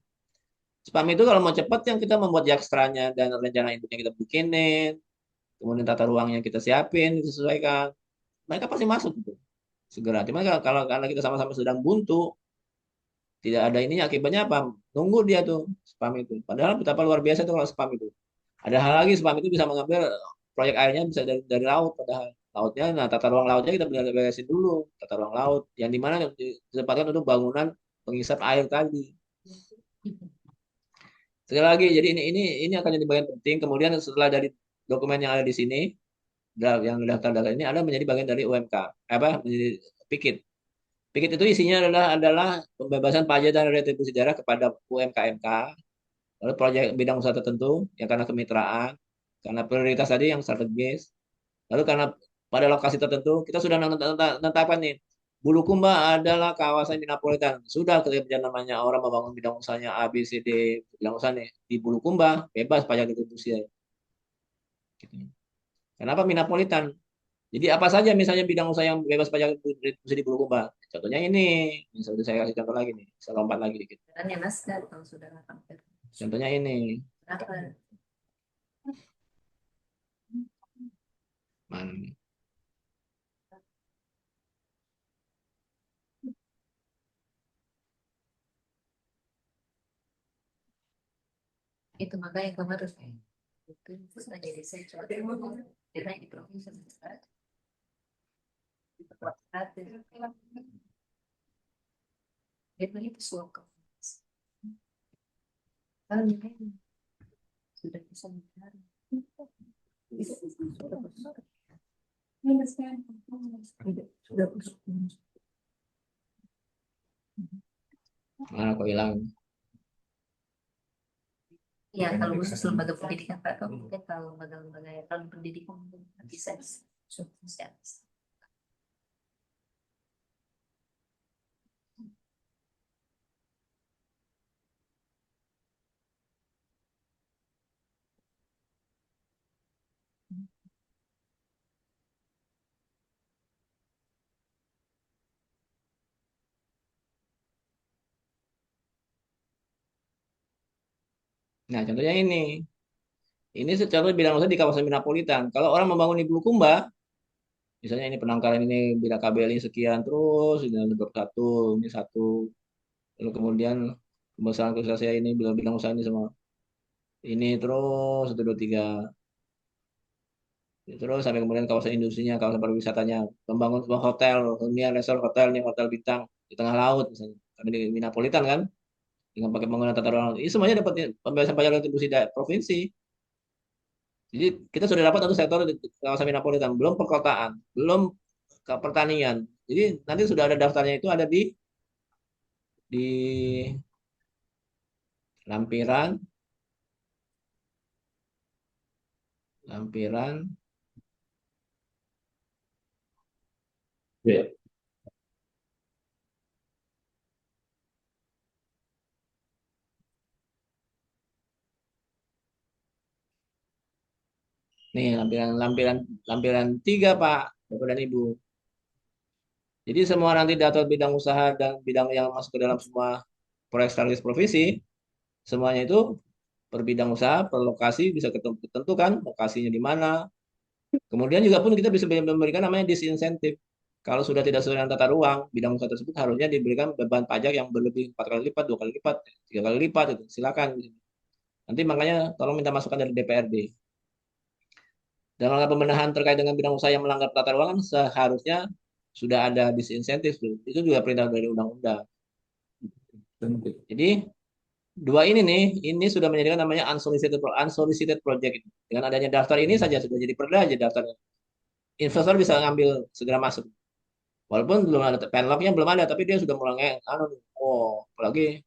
A: Spam itu kalau mau cepat yang kita membuat jakstranya dan rencana induknya kita bikinin, kemudian tata ruangnya kita siapin, disesuaikan. Mereka pasti masuk gitu. Segera. Cuma kalau karena kita sama-sama sedang buntu, tidak ada ininya akibatnya apa? Nunggu dia tuh spam itu. Padahal betapa luar biasa tuh kalau spam itu. Ada hal lagi spam itu bisa mengambil proyek airnya bisa dari laut padahal. Lautnya, nah tata ruang lautnya kita beresin dulu, tata ruang laut yang dimana ditempatkan untuk bangunan pengisap air tadi. Sekali lagi, jadi ini akan jadi bagian penting. Kemudian setelah dari dokumen yang ada di sini, yang daftar-daftar ini ada menjadi bagian dari UMK, apa menjadi PIKIT. PIKIT itu isinya adalah pembebasan pajak dan retribusi daerah kepada UMKMK, lalu proyek bidang usaha tertentu yang karena kemitraan, karena prioritas tadi yang strategis, lalu karena pada lokasi tertentu kita sudah menetapkan nih Bulukumba adalah kawasan metropolitan. Sudah kerja namanya orang membangun bidang usahanya A, B, C, D, bidang usaha nih. Di Bulukumba, bebas pajak retribusi. Gitu. Kenapa metropolitan? Jadi apa saja misalnya bidang usaha yang bebas pajak retribusi di Bulukumba? Contohnya ini. Misalnya saya kasih contoh lagi nih. Saya lompat lagi dikit.
B: kan ya Mas, kalau sudah hampir
A: Contohnya ini.
B: berapa?
A: Mana nih?
B: Itu makanya kemarin itu terus jadi saya coba kita di provinsi Barat di tempat itu itu suaka kan sudah bisa mencari bisa sudah besar sudah besar.
A: Mana kok hilang?
B: Ya, kalau khusus lembaga pendidikan Pak, kalau mungkin kalau lembaga-lembaga yang kalau pendidikan mungkin bisa bisa.
A: Nah, contohnya ini. Ini secara bidang usaha di kawasan metropolitan. Kalau orang membangun di Bulukumba, misalnya ini penangkaran ini bila KBL ini sekian terus ini untuk satu ini satu lalu kemudian pembesaran khusus saya ini bila bidang usaha ini semua ini terus satu dua tiga Terus sampai kemudian kawasan industrinya, kawasan pariwisatanya, membangun sebuah hotel, hunian, resort, hotel nih, hotel bintang di tengah laut misalnya. Kami di Napolitan kan, dengan pakai bangunan tata ruang. Ini semuanya dapat pembebasan pajak retribusi provinsi. Jadi kita sudah dapat satu sektor di kawasan metropolitan, belum perkotaan, belum ke pertanian. Jadi nanti sudah ada daftarnya itu ada di lampiran, lampiran. Ya. Nih lampiran lampiran lampiran 3 Pak, Bapak dan Ibu. Jadi semua nanti data bidang usaha dan bidang yang masuk ke dalam semua proyek strategis provinsi, semuanya itu per bidang usaha, per lokasi bisa ketentukan lokasinya di mana. Kemudian juga pun kita bisa memberikan namanya disinsentif. Kalau sudah tidak sesuai dengan tata ruang, bidang usaha tersebut harusnya diberikan beban pajak yang berlebih 4 kali lipat, 2 kali lipat, 3 kali lipat itu. Silakan. Nanti makanya tolong minta masukan dari DPRD. Dalam rangka pembenahan terkait dengan bidang usaha yang melanggar tata ruang kan seharusnya sudah ada disinsentif tuh. Itu juga perintah dari undang-undang. Jadi dua ini nih, ini sudah menjadikan namanya unsolicited project. Dengan adanya daftar ini saja sudah jadi perda aja daftarnya. Investor bisa ngambil segera masuk. Walaupun belum ada penlocknya belum ada, tapi dia sudah mulai anu, oh apalagi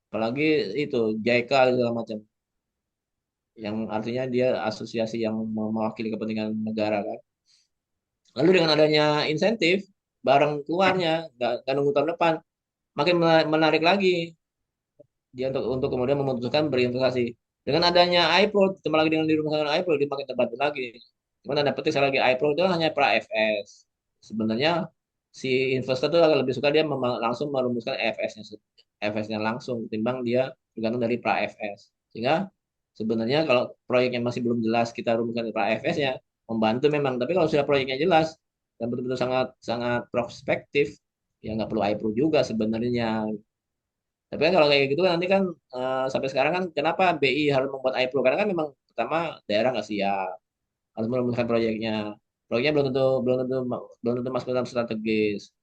A: apalagi itu JICA segala macam, yang artinya dia asosiasi yang mewakili kepentingan negara kan. Lalu dengan adanya insentif barang keluarnya nggak nunggu tahun depan, makin menarik lagi dia untuk kemudian memutuskan berinvestasi. Dengan adanya iPro, ditambah lagi dengan dirumahkan iPro, dia makin terbantu lagi. Cuman ada petik sekali lagi iPro itu hanya pra FS. Sebenarnya si investor tuh agak lebih suka dia langsung merumuskan FS-nya langsung ketimbang dia tergantung dari pra FS. Sehingga sebenarnya kalau proyeknya masih belum jelas kita rumuskan pra FS-nya membantu memang, tapi kalau sudah proyeknya jelas dan betul-betul sangat sangat prospektif ya nggak perlu iPro juga sebenarnya. Tapi kan kalau kayak gitu kan nanti kan sampai sekarang kan kenapa BI harus membuat iPro? Karena kan memang pertama daerah nggak siap, harus merumuskan proyeknya. Proyeknya belum tentu masuk dalam strategis.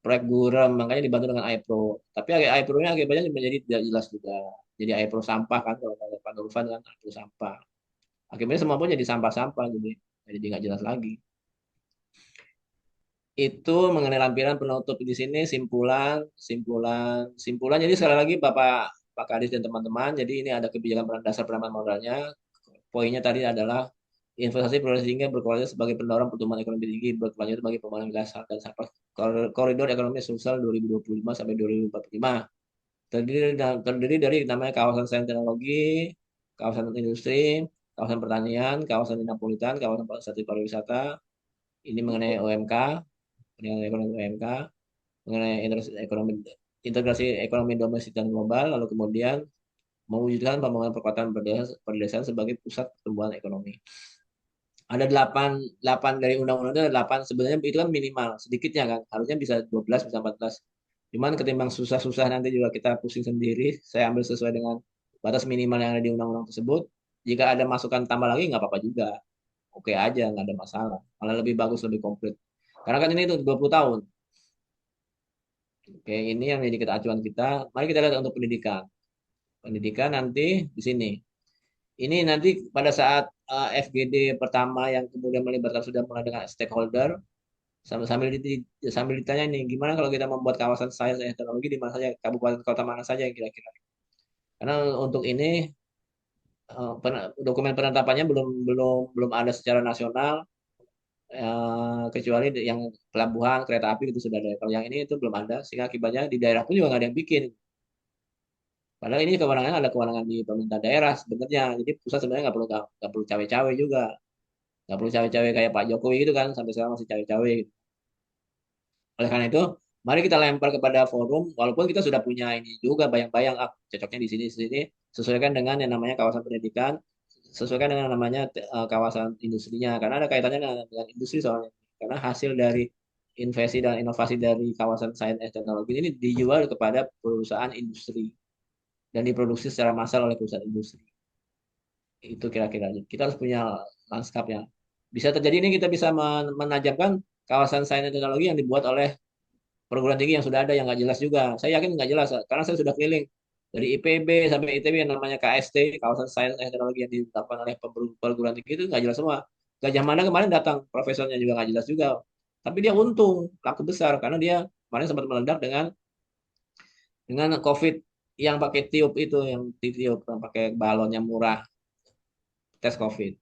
A: Proyek buram makanya dibantu dengan iPro. Tapi iPro-nya akibatnya menjadi tidak jelas juga. Jadi iPro sampah kan kalau ada Pak Nurfan kan iPro sampah. Akhirnya semua pun jadi sampah-sampah jadi nggak jelas lagi. Itu mengenai lampiran penutup di sini simpulan. Jadi sekali lagi Pak Kadis dan teman-teman, jadi ini ada kebijakan dasar penanaman modalnya. Poinnya tadi adalah investasi progresi tinggi berkualitas sebagai pendorong pertumbuhan ekonomi tinggi berkelanjutan bagi pembangunan dasar dan sampai koridor ekonomi sosial 2025 sampai 2045. Terdiri dari namanya kawasan sains teknologi, kawasan industri, kawasan pertanian, kawasan metropolitan, kawasan pariwisata. Ini mengenai OMK, peningkatan ekonomi UMK, mengenai integrasi ekonomi domestik dan global, lalu kemudian mewujudkan pembangunan perkotaan perdesaan sebagai pusat pertumbuhan ekonomi. Ada 8 dari undang-undang itu ada 8, sebenarnya itu kan minimal, sedikitnya kan, harusnya bisa 12, bisa 14. Cuman ketimbang susah-susah nanti juga kita pusing sendiri, saya ambil sesuai dengan batas minimal yang ada di undang-undang tersebut. Jika ada masukan tambah lagi nggak apa-apa juga. Oke aja, nggak ada masalah. Malah lebih bagus, lebih komplit. Karena kan ini itu 20 tahun. Oke, ini yang menjadi kita acuan kita. Mari kita lihat untuk pendidikan. Pendidikan nanti di sini. Ini nanti pada saat FGD pertama yang kemudian melibatkan sudah mulai dengan stakeholder, sambil ditanya nih, gimana kalau kita membuat kawasan sains dan teknologi di mana saja, kabupaten kota mana saja yang kira-kira. Karena untuk ini dokumen penetapannya belum belum belum ada secara nasional, kecuali yang pelabuhan kereta api itu sudah ada. Kalau yang ini itu belum ada, sehingga akibatnya di daerah pun juga nggak ada yang bikin. Padahal ini kewenangan ada kewenangan di pemerintah daerah sebenarnya. Jadi pusat sebenarnya nggak perlu cawe-cawe juga, nggak perlu cawe-cawe kayak Pak Jokowi gitu kan sampai sekarang masih cawe-cawe. Oleh karena itu, mari kita lempar kepada forum. Walaupun kita sudah punya ini juga bayang-bayang, cocoknya di sini, sesuaikan dengan yang namanya kawasan pendidikan, sesuaikan dengan namanya kawasan industrinya, karena ada kaitannya dengan industri soalnya. Karena hasil dari investasi dan inovasi dari kawasan sains dan teknologi ini dijual kepada perusahaan industri dan diproduksi secara massal oleh perusahaan industri. Itu kira-kira. Kita harus punya lanskapnya. Bisa terjadi ini kita bisa menajamkan kawasan sains dan teknologi yang dibuat oleh perguruan tinggi yang sudah ada yang nggak jelas juga. Saya yakin nggak jelas karena saya sudah keliling dari IPB sampai ITB yang namanya KST, kawasan sains dan teknologi yang ditetapkan oleh perguruan tinggi itu nggak jelas semua. Gajah Mada kemarin datang, profesornya juga nggak jelas juga. Tapi dia untung, laku besar karena dia kemarin sempat meledak dengan COVID yang pakai tiup itu, yang ditiup, yang pakai balon yang murah tes COVID.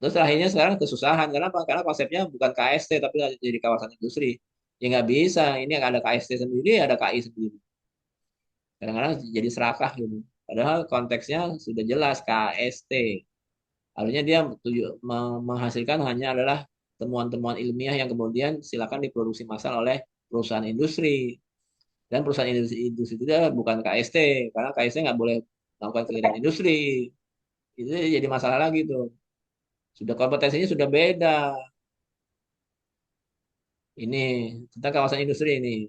A: Terus akhirnya sekarang kesusahan. Kenapa? Karena konsepnya bukan KST tapi jadi kawasan industri. Ya nggak bisa. Ini ada KST sendiri, ada KI sendiri. Kadang-kadang jadi serakah gitu. Padahal konteksnya sudah jelas KST. Harusnya dia menghasilkan hanya adalah temuan-temuan ilmiah yang kemudian silakan diproduksi massal oleh perusahaan industri. Dan perusahaan industri itu bukan KST. Karena KST nggak boleh melakukan kegiatan industri. Itu jadi masalah lagi tuh. Sudah kompetensinya sudah beda. Ini tentang kawasan industri ini.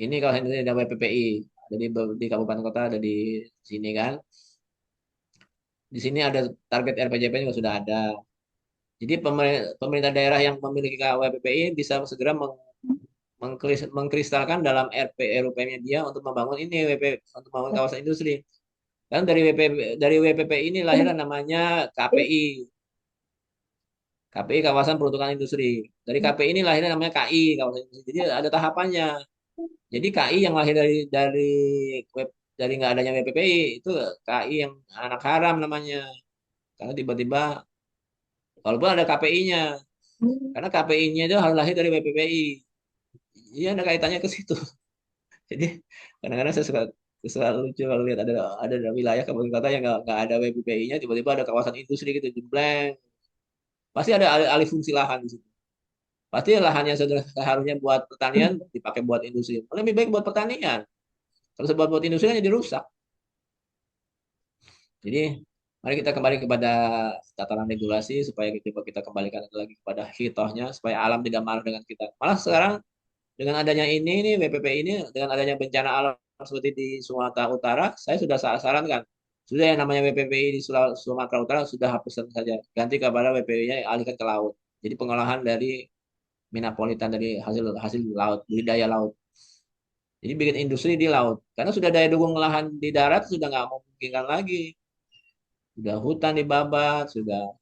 A: Ini kawasan industri ada WPPI. Jadi di kabupaten kota ada di sini kan. Di sini ada target RPJP juga sudah ada. Jadi pemerintah daerah yang memiliki WPPI bisa segera mengkristalkan dalam RUPM-nya dia untuk membangun ini untuk membangun kawasan industri. Dan dari WPPI ini lahir namanya KPI. KPI kawasan peruntukan industri. Dari KPI ini lahirnya namanya KI kawasan industri. Jadi ada tahapannya. Jadi KI yang lahir web dari nggak adanya WPPI itu KI yang anak haram namanya. Karena tiba-tiba walaupun ada KPI-nya, karena KPI-nya itu harus lahir dari WPPI. Iya ada kaitannya ke situ. Jadi kadang-kadang saya suka lucu kalau lihat ada wilayah kabupaten kota yang nggak ada WPPI-nya, tiba-tiba ada kawasan industri gitu jembleng. Pasti ada alih fungsi lahan di situ. Pasti lahan yang sudah seharusnya buat pertanian dipakai buat industri. Lebih baik buat pertanian. Kalau buat industri kan jadi rusak. Jadi mari kita kembali kepada tatanan regulasi supaya kita kembalikan lagi kepada hitohnya supaya alam tidak marah dengan kita. Malah sekarang dengan adanya ini nih WPP ini dengan adanya bencana alam seperti di Sumatera Utara, saya sudah sarankan sudah yang namanya WPPI di Sumatera Utara sudah hapuskan saja, ganti kepada WPI-nya alihkan ke laut. Jadi pengolahan dari minyak politan dari hasil hasil laut, budidaya laut. Jadi bikin industri di laut. Karena sudah daya dukung lahan di darat sudah nggak memungkinkan lagi. Sudah hutan dibabat, sudah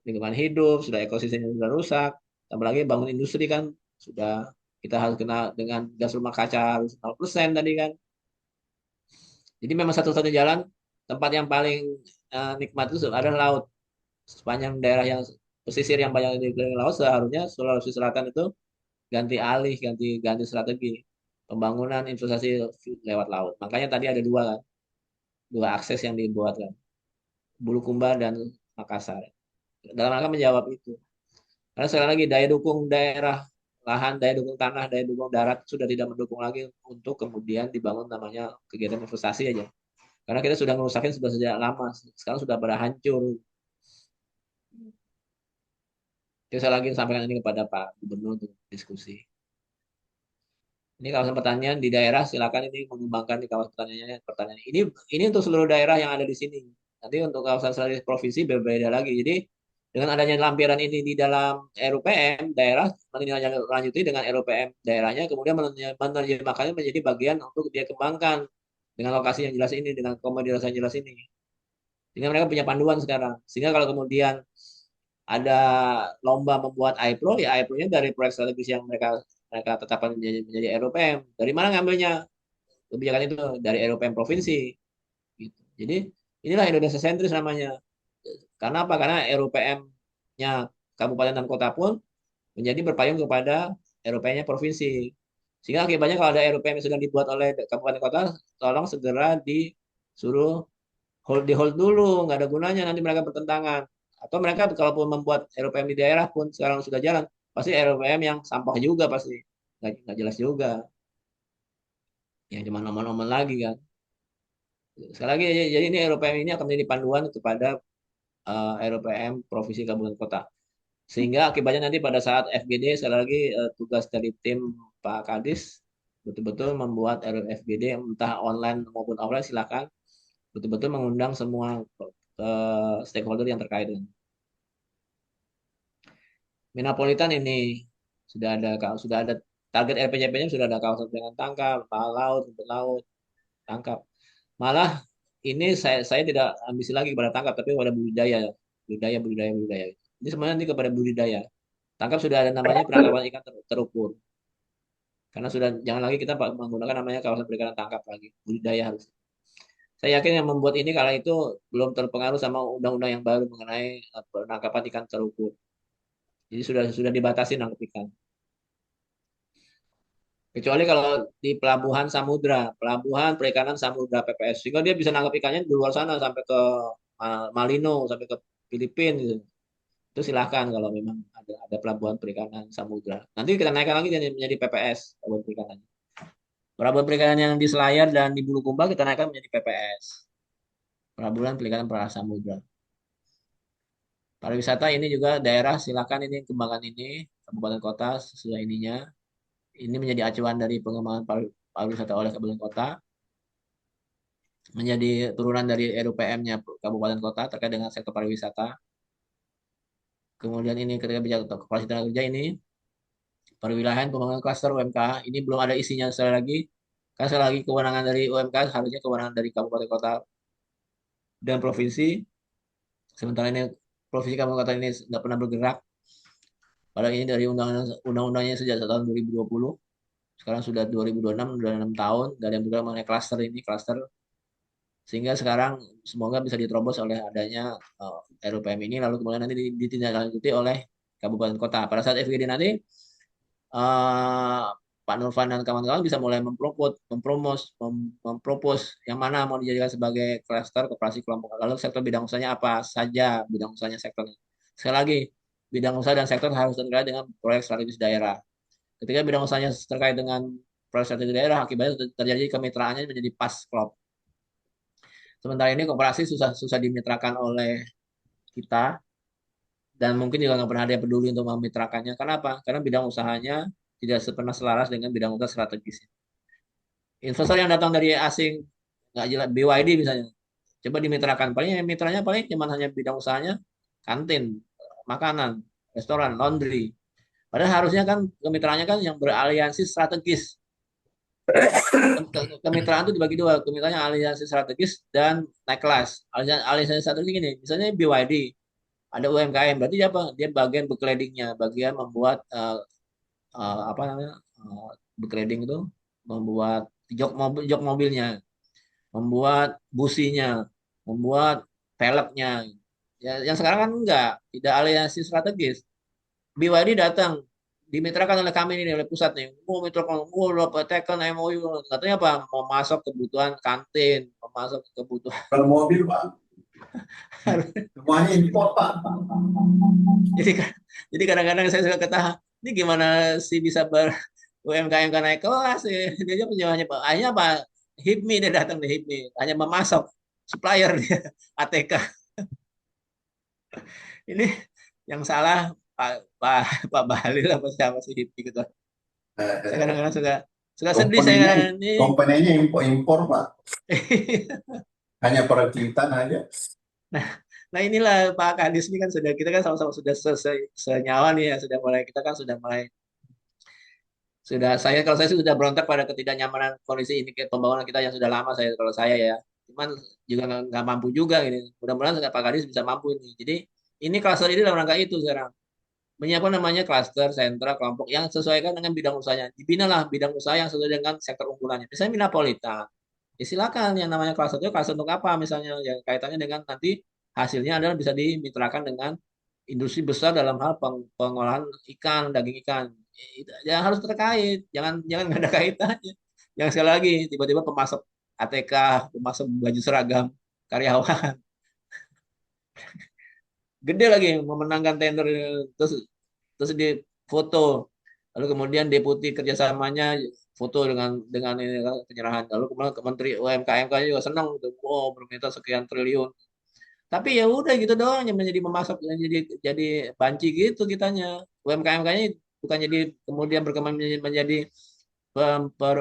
A: lingkungan hidup, sudah ekosistemnya sudah rusak. Apalagi bangun industri kan sudah kita harus kena dengan gas rumah kaca harus 0% tadi kan. Jadi memang satu-satunya jalan tempat yang paling nikmat itu adalah laut. Sepanjang daerah yang pesisir yang banyak dikelilingi laut seharusnya Sulawesi Selatan itu ganti alih, ganti ganti strategi pembangunan investasi lewat laut. Makanya tadi ada dua akses yang dibuat kan, Bulukumba dan Makassar. Dalam rangka menjawab itu. Karena sekali lagi daya dukung daerah, lahan, daya dukung tanah, daya dukung darat sudah tidak mendukung lagi untuk kemudian dibangun namanya kegiatan investasi aja. Karena kita sudah ngerusakin sudah sejak lama, sekarang sudah pada hancur. Jadi saya lagi sampaikan ini kepada Pak Gubernur untuk diskusi. Ini kawasan pertanian di daerah silakan ini mengembangkan di kawasan pertaniannya pertanian. Ini untuk seluruh daerah yang ada di sini. Nanti untuk kawasan strategis provinsi berbeda lagi. Jadi dengan adanya lampiran ini di dalam RUPM daerah menindaklanjuti dengan RUPM daerahnya kemudian menerjemahkannya menjadi bagian untuk dia kembangkan dengan lokasi yang jelas ini dengan komoditas yang jelas ini. Sehingga mereka punya panduan sekarang. Sehingga kalau kemudian ada lomba membuat iPro, ya iPro-nya dari proyek strategis yang mereka mereka tetapkan menjadi RUPM. Dari mana ngambilnya kebijakan itu? Dari RUPM provinsi. Gitu. Jadi inilah Indonesia sentris namanya. Karena apa? Karena RUPM-nya kabupaten dan kota pun menjadi berpayung kepada RUPM-nya provinsi. Sehingga akibatnya kalau ada RUPM yang sedang dibuat oleh kabupaten kota, tolong segera disuruh di hold dulu, nggak ada gunanya nanti mereka bertentangan. Atau mereka kalaupun membuat RUPM di daerah pun sekarang sudah jalan, pasti RUPM yang sampah juga pasti, nggak jelas juga, yang cuma nomor-nomor lagi kan. Sekali lagi, jadi ini RUPM ini akan menjadi panduan kepada RUPM provinsi kabupaten kota. Sehingga akibatnya nanti pada saat FGD, sekali lagi tugas dari tim Pak Kadis betul-betul membuat FGD entah online maupun offline silakan betul-betul mengundang semua ke stakeholder yang terkait dengan Metropolitan ini sudah ada target RPJP-nya, sudah ada kawasan perikanan tangkap, bawah laut, rumput laut, tangkap. Malah ini saya tidak ambisi lagi kepada tangkap, tapi kepada budidaya, budidaya, budidaya, budidaya. Ini semuanya nanti kepada budidaya. Tangkap sudah ada namanya penangkapan ikan terukur. Karena sudah jangan lagi kita menggunakan namanya kawasan perikanan tangkap lagi, budidaya harus. Saya yakin yang membuat ini kala itu belum terpengaruh sama undang-undang yang baru mengenai penangkapan ikan terukur. Jadi sudah dibatasi nangkap ikan. Kecuali kalau di pelabuhan samudra, pelabuhan perikanan samudra PPS, sehingga dia bisa nangkap ikannya di luar sana sampai ke Malino, sampai ke Filipina gitu. Itu silahkan kalau memang ada pelabuhan perikanan samudra. Nanti kita naikkan lagi jadi menjadi PPS, pelabuhan perikanan. Pelabuhan perikanan yang di Selayar dan di Bulukumba kita naikkan menjadi PPS, pelabuhan perikanan perairan samudra. Pariwisata ini juga daerah silakan ini kembangkan ini kabupaten kota sesuai ininya. Ini menjadi acuan dari pengembangan pariwisata oleh kabupaten kota, menjadi turunan dari RUPM-nya kabupaten kota terkait dengan sektor pariwisata. Kemudian ini ketika bicara kepala tenaga kerja ini perwilayahan pembangunan klaster UMKM ini belum ada isinya sekali lagi. Kan sekali lagi kewenangan dari UMKM harusnya kewenangan dari kabupaten kota dan provinsi. Sementara ini provinsi kabupaten ini tidak pernah bergerak. Padahal ini dari undang-undangnya sejak tahun 2020. Sekarang sudah 2026, sudah 6 tahun. Dan yang bergerak mengenai klaster ini, klaster. Sehingga sekarang semoga bisa diterobos oleh adanya RUPM ini. Lalu kemudian nanti ditindaklanjuti oleh kabupaten kota. Pada saat FGD nanti, eh, Pak Nurfan dan kawan-kawan bisa mulai mempropos yang mana mau dijadikan sebagai klaster koperasi kelompok. Lalu sektor bidang usahanya apa saja bidang usahanya sektornya. Sekali lagi, bidang usaha dan sektor harus terkait dengan proyek strategis daerah. Ketika bidang usahanya terkait dengan proyek strategis daerah, akibatnya terjadi kemitraannya menjadi pas klop. Sementara ini koperasi susah susah dimitrakan oleh kita dan mungkin juga nggak pernah ada yang peduli untuk memitrakannya. Kenapa? Karena bidang usahanya tidak pernah selaras dengan bidang usaha strategis. Investor yang datang dari asing nggak jelas BYD misalnya, coba dimitrakan. Paling yang mitranya paling cuma hanya bidang usahanya kantin, makanan, restoran, laundry. Padahal harusnya kan kemitraannya kan yang beraliansi strategis. Kemitraan itu dibagi dua, kemitraan yang aliansi strategis dan naik kelas. Aliansi strategis ini, misalnya BYD, ada UMKM, berarti dia apa? Dia bagian bekledingnya, bagian membuat apa namanya bekleding itu, membuat jok mobilnya, membuat businya, membuat velgnya. Ya, yang sekarang kan enggak, tidak aliansi strategis. BYD datang dimitrakan oleh kami ini oleh pusat nih. Mau mitrakan, mau dapat tekan MOU, katanya apa? Mau masuk kebutuhan kantin, mau masuk kebutuhan.
C: Kalau mobil Pak, semuanya impor Pak.
A: jadi jadi kadang-kadang saya suka ketawa, ini gimana sih bisa UMKM kan naik kelas ya. Dia aja punya hanya hanya apa? HIPMI dia datang di HIPMI, hanya memasok supplier dia ATK. Ini yang salah Pak Pak Pak Bahlil apa siapa sih HIPMI gitu. Saya kadang-kadang suka suka sedih saya
C: Komponennya
A: kadang ini.
C: komponennya impor Pak. Hanya perakhitan aja.
A: Nah, nah inilah Pak Kadis ini kan sudah kita kan sama-sama sudah senyawa nih ya sudah mulai kita kan sudah mulai sudah saya kalau saya sih sudah berontak pada ketidaknyamanan kondisi ini kayak pembangunan kita yang sudah lama saya kalau saya ya cuman juga nggak mampu juga ini mudah-mudahan Pak Kadis bisa mampu ini jadi ini klaster ini dalam rangka itu sekarang menyiapkan namanya klaster sentra kelompok yang sesuaikan dengan bidang usahanya dibinalah bidang usaha yang sesuai dengan sektor unggulannya misalnya Minapolitan ya silakan yang namanya klaster itu klaster untuk apa misalnya yang kaitannya dengan nanti hasilnya adalah bisa dimitrakan dengan industri besar dalam hal pengolahan ikan daging ikan ya harus terkait jangan jangan nggak ada kaitannya yang sekali lagi tiba-tiba pemasok ATK pemasok baju seragam karyawan gede lagi memenangkan tender terus terus di foto lalu kemudian deputi kerjasamanya foto dengan ini penyerahan lalu kemudian ke Menteri UMKM juga senang gitu. Wow berminta sekian triliun tapi ya udah gitu doang yang menjadi memasok yang jadi banci gitu kitanya UMKM-nya bukan jadi kemudian berkembang menjadi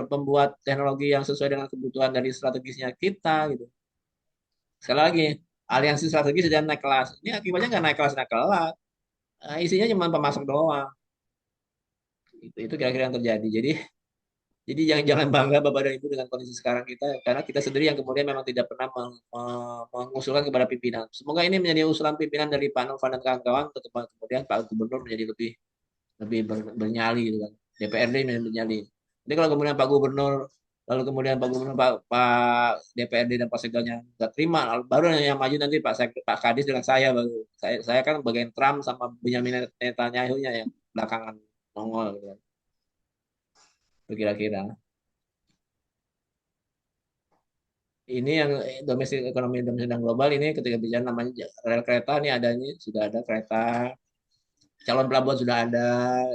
A: pembuat teknologi yang sesuai dengan kebutuhan dari strategisnya kita gitu sekali lagi aliansi strategis dan naik kelas. Ini akibatnya nggak naik kelas naik kelas. Isinya cuma pemasok doang. Itu kira-kira yang terjadi. Jadi jangan bangga Bapak dan Ibu dengan kondisi sekarang kita, karena kita sendiri yang kemudian memang tidak pernah mengusulkan kepada pimpinan. Semoga ini menjadi usulan pimpinan dari Pak Novan dan kawan-kawan, untuk kemudian Pak Gubernur menjadi lebih lebih bernyali gitu kan. DPRD menjadi bernyali. Jadi kalau kemudian Pak Gubernur, lalu kemudian Pak Gubernur, Pak DPRD dan Pak Sekdanya nggak terima, baru yang maju nanti Pak Kadis dengan saya baru. Saya kan bagian Trump sama Benjamin Netanyahu-nya yang belakangan nongol gitu kan. Itu kira-kira. Ini yang domestik ekonomi dan global ini, ketika bicara namanya rel kereta, ini adanya sudah ada kereta, calon pelabuhan sudah ada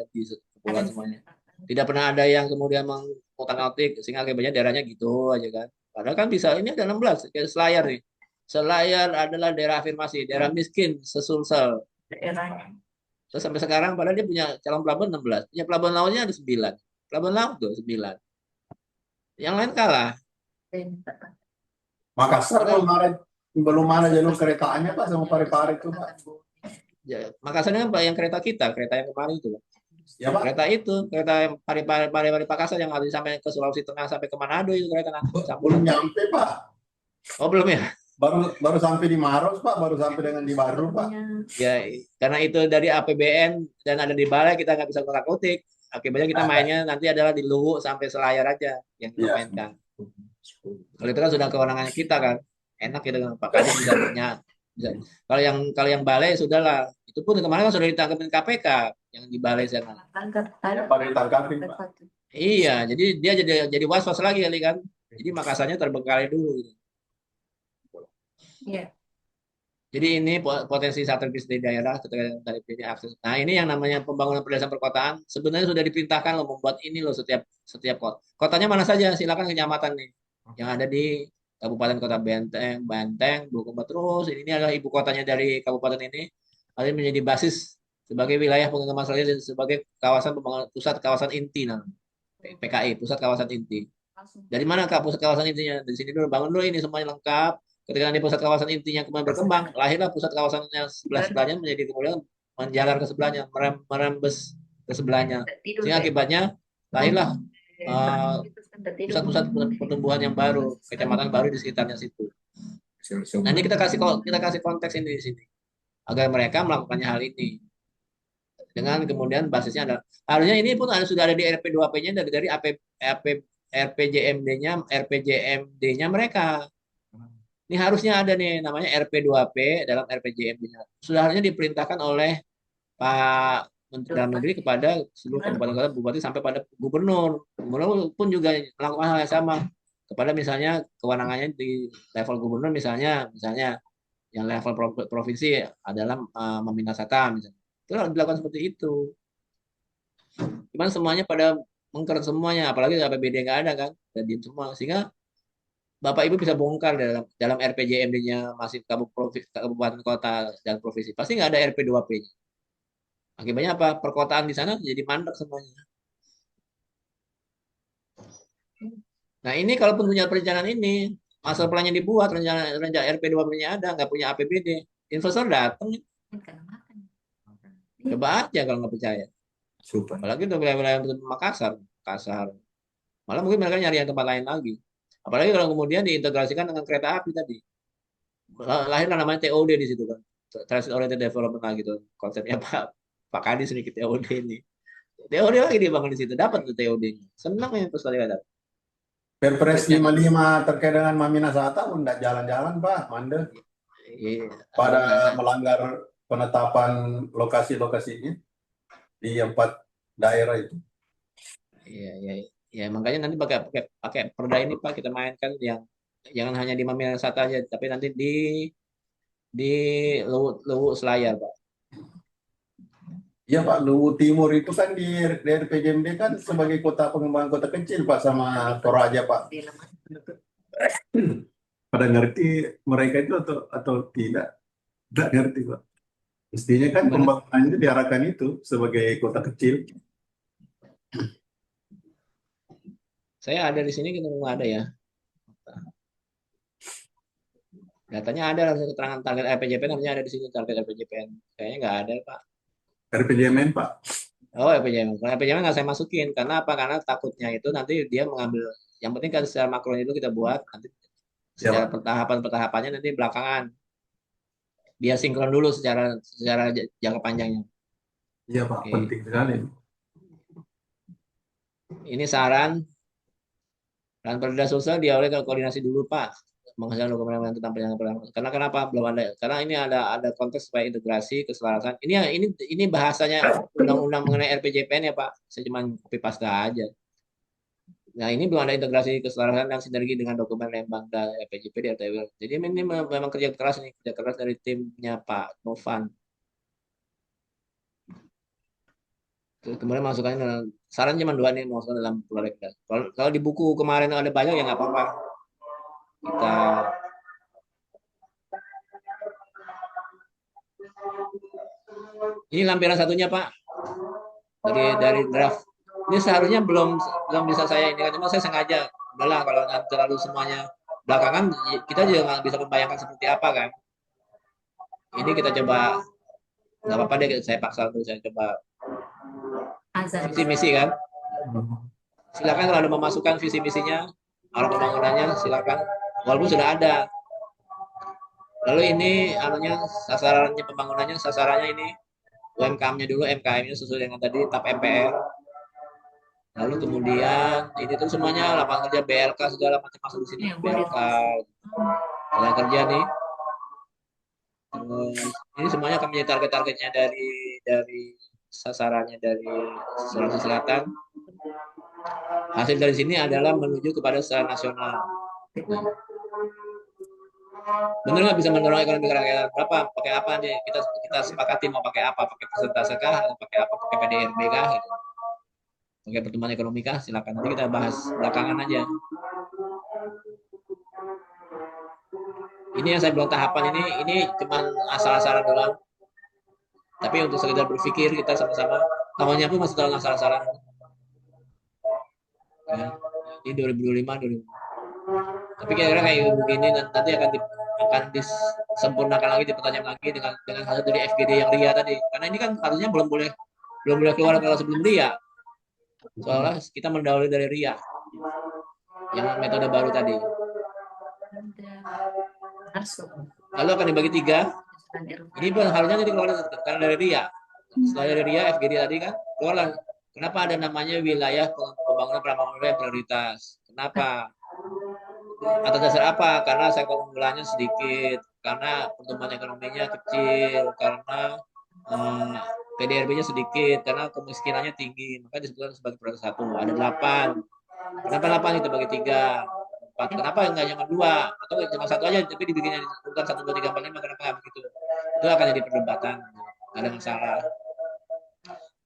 A: di kepulauan semuanya. Tidak pernah ada yang kemudian mengutak-atik sehingga akibatnya daerahnya gitu aja kan. Padahal kan bisa, ini ada 16 kayak Selayar nih. Selayar adalah daerah afirmasi, daerah miskin, sesulsel.
B: Daerahnya.
A: Terus sampai sekarang padahal dia punya calon pelabuhan 16. Punya pelabuhan lautnya ada 9. Pelabuhan laut tuh 9. Yang lain kalah.
C: Makassar
A: Padahal
C: belum ada jalur keretanya Pak sama Parepare itu Pak.
A: ya, Makassar ini kan Pak, yang kereta kita, kereta yang kemarin itu.
C: Ya Pak.
A: Kereta itu, kereta yang Pari Makassar yang harus sampai ke Sulawesi Tengah sampai ke Manado itu kereta nanti
C: Belum
A: campuran.
C: nyampe Pak.
A: Oh belum ya?
C: Baru sampai di Maros Pak, baru sampai dengan di Baru Pak.
A: Ya, karena itu dari APBN dan ada di balai, kita nggak bisa kotak-kotik. Akibatnya kita mainnya nanti adalah di Luwu sampai Selayar aja yang kita
C: Iya.
A: mainkan. Kalau itu kan sudah kewenangannya kita kan. Enak gitu kan, Pak Kadis bisa bisa. Kalau yang balai sudahlah. Itu pun kemarin kan sudah ditangkapin KPK yang di balai sana.
C: Ya, Pak ditangkapin Pak.
A: Iya, jadi dia jadi was-was lagi kali kan. Jadi Makassarnya terbengkalai dulu gitu.
B: Iya.
A: Jadi ini potensi strategis di daerah ketika dari pilih akses. Nah ini yang namanya pembangunan pedesaan perkotaan sebenarnya sudah diperintahkan loh membuat ini loh setiap kota. Kotanya mana saja? Silakan kecamatan nih yang ada di Kabupaten Kota Benteng, Banteng, Bulukumba, terus ini adalah ibu kotanya dari kabupaten ini. Lalu menjadi basis sebagai wilayah pengembangan strategis sebagai kawasan pembangunan pusat kawasan inti namanya. PKI, pusat kawasan inti. Dari mana Kak pusat kawasan intinya? Dari sini dulu bangun dulu ini semuanya lengkap. Ketika nanti pusat kawasan intinya kemudian berkembang, lahirlah pusat kawasannya sebelahnya menjadi kemudian menjalar ke sebelahnya, merembes ke sebelahnya. Sehingga akibatnya lahirlah pusat-pusat pertumbuhan yang baru, kecamatan baru di sekitarnya situ. Nah ini kita kasih konteks ini di sini agar mereka melakukannya hal ini dengan kemudian basisnya adalah harusnya ini pun sudah ada di RP2P-nya dari RPJMD-nya mereka. Ini harusnya ada nih namanya RP2P dalam RPJMD-nya. Sudah harusnya diperintahkan oleh Pak Menteri Dalam Negeri kepada seluruh kabupaten kota, bupati sampai pada gubernur. Gubernur pun juga melakukan hal yang sama kepada misalnya kewenangannya di level gubernur misalnya yang level provinsi adalah membina SATA misalnya. Itu harus dilakukan seperti itu. Cuman semuanya pada mengker semuanya, apalagi APBD nggak ada kan, dan diem semua. Sehingga Bapak Ibu bisa bongkar dalam RPJMD-nya masih kabupaten kota dan provinsi. Pasti nggak ada RP2P-nya. Akibatnya apa? Perkotaan di sana jadi mandek semuanya. Nah ini kalaupun punya perencanaan ini, master plan-nya dibuat, rencana RP2P-nya ada, nggak punya APBD, investor datang. Coba aja kalau nggak percaya.
C: Super.
A: Apalagi untuk wilayah-wilayah Makassar. Malah mungkin mereka nyari yang tempat lain lagi. Apalagi kalau kemudian diintegrasikan dengan kereta api tadi. Lahirlah namanya TOD di situ kan. Transit Oriented Development lah gitu. Konsepnya Pak Kadis nih TOD ini. TOD lagi dibangun di situ. Dapat tuh TOD-nya. Senang ya pas kali ada.
C: Perpres 55 terkait dengan Mamina Sata pun tidak jalan-jalan Pak, mandek.
A: Iya.
C: Pada melanggar penetapan lokasi-lokasinya di 4 daerah itu.
A: Iya, iya. Ya makanya nanti pakai perda ini Pak kita mainkan yang jangan hanya di Mamina Sata aja, tapi nanti di Luwu Selayar Pak.
C: Iya Pak, Luwu Timur itu kan di RPJMD kan sebagai kota pengembangan kota kecil Pak sama Toraja Pak. Pada ngerti mereka itu atau tidak? Tidak ngerti Pak. Mestinya kan pembangunannya diarahkan itu sebagai kota kecil.
A: Saya ada di sini kita nggak ada ya. Datanya ada keterangan target RPJPN, harusnya ada di sini target RPJPN. Kayaknya nggak ada, Pak.
C: RPJMN Pak.
A: Oh, RPJMN. Kalau RPJMN nggak saya masukin. Karena apa? Karena takutnya itu nanti dia mengambil. Yang penting kan secara makro itu kita buat. Nanti
C: Ya
A: secara
C: Pak.
A: pertahapan-pertahapannya nanti belakangan. Biar sinkron dulu secara secara jangka panjangnya.
C: Iya Pak,
A: Oke.
C: penting sekali.
A: Ini saran. Dan perda sosial diawali ke koordinasi dulu, Pak. Menghasilkan dokumen tentang penyelenggara. Karena kenapa belum ada? Karena ini ada konteks supaya integrasi keselarasan. Ini bahasanya undang-undang mengenai RPJPN ya, Pak. Saya cuma copy paste aja. Nah, ini belum ada integrasi keselarasan dan sinergi dengan dokumen Lembang dan RPJP di RTW. Jadi ini memang kerja keras nih, kerja keras dari timnya Pak Novan. Kemudian masukannya saran cuma dua nih masukkan dalam prolegnas. Kalau di buku kemarin ada banyak ya nggak apa-apa. Kita ini lampiran satunya Pak dari draft. Ini seharusnya belum belum bisa saya ini kan cuma saya sengaja. Udahlah kalau nanti terlalu semuanya belakangan kita juga nggak bisa membayangkan seperti apa kan. Ini kita coba nggak apa-apa deh saya paksa untuk saya coba
B: Azan.
A: visi misi kan. Silakan kalau ada memasukkan visi misinya arah pembangunannya silakan walaupun sudah ada. Lalu ini anunya sasarannya pembangunannya sasarannya ini UMKM-nya dulu MKM-nya sesuai dengan tadi TAP MPR. Lalu kemudian ini tuh semuanya lapangan kerja BLK segala macam masuk di sini BLK tenaga kerja nih. Terus ini semuanya akan menjadi target-targetnya dari sasarannya dari Sulawesi Selatan. Hasil dari sini adalah menuju kepada secara nasional. Benar nggak bisa mendorong ekonomi kerakyatan? Berapa? Pakai apa nih? Kita sepakati mau pakai apa? Pakai persentase kah? Atau pakai apa? Pakai PDRB kah? Gitu. Pakai pertumbuhan ekonomi kah? Silakan nanti kita bahas belakangan aja. Ini yang saya bilang tahapan ini cuma asal-asalan doang. Tapi untuk sekedar berpikir kita sama-sama. Tahunnya pun masih dalam asal-asalan. Ya. Ini 2025, 2025. Tapi kira-kira kayak begini nanti akan disempurnakan lagi, dipertajam lagi dengan hasil dari FGD yang RIA tadi. Karena ini kan harusnya belum boleh keluar kalau sebelum RIA. Soalnya kita mendahului dari RIA yang metode baru tadi. Lalu akan dibagi 3. Ini pun harusnya nanti keluar karena dari RIA. Setelah dari RIA FGD tadi kan keluar. Kenapa ada namanya wilayah pembangunan pramugari prioritas? Kenapa? Atas dasar apa? Karena sektor unggulannya sedikit, karena pertumbuhan ekonominya kecil, karena PDRB-nya sedikit, karena kemiskinannya tinggi, maka disebutkan sebagai prioritas 1. Ada 8. Kenapa 8 itu bagi 3? 4. Kenapa enggak cuma 2? Atau cuma 1 aja, tapi dibikinnya urutan 1, 2, 3, 4, 5, kenapa enggak begitu? Itu akan jadi perdebatan, nggak ada masalah.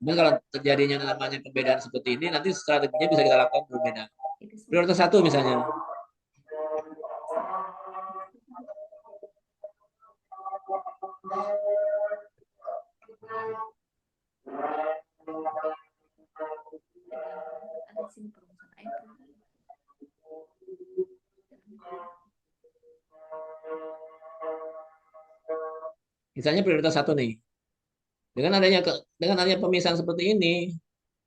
A: Kemudian kalau terjadinya namanya perbedaan seperti ini, nanti strateginya bisa kita lakukan berbeda. Prioritas 1 misalnya. Misalnya prioritas 1 nih. Dengan adanya pemisahan seperti ini,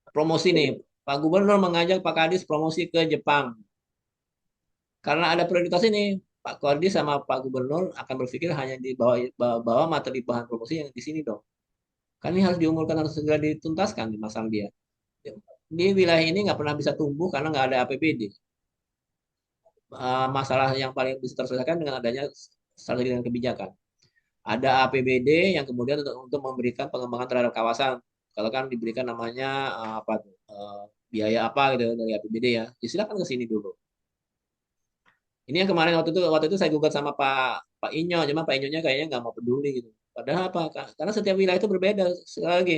A: promosi nih, Pak Gubernur mengajak Pak Kadis promosi ke Jepang. Karena ada prioritas ini, Pak Kadis sama Pak Gubernur akan berpikir hanya di bawah materi bahan promosi yang di sini dong. Kan ini harus diumurkan, harus segera dituntaskan di masalah dia. Di wilayah ini nggak pernah bisa tumbuh karena nggak ada APBD. Masalah yang paling bisa terselesaikan dengan adanya strategi dan kebijakan. Ada APBD yang kemudian untuk memberikan pengembangan terhadap kawasan. Kalau kan diberikan namanya apa biaya apa gitu dari APBD ya. Silakan ke sini dulu. Ini yang kemarin waktu itu saya gugat sama Pak Inyo, cuma Pak Inyonya kayaknya nggak mau peduli gitu. Padahal apa? Karena setiap wilayah itu berbeda. Sekali lagi,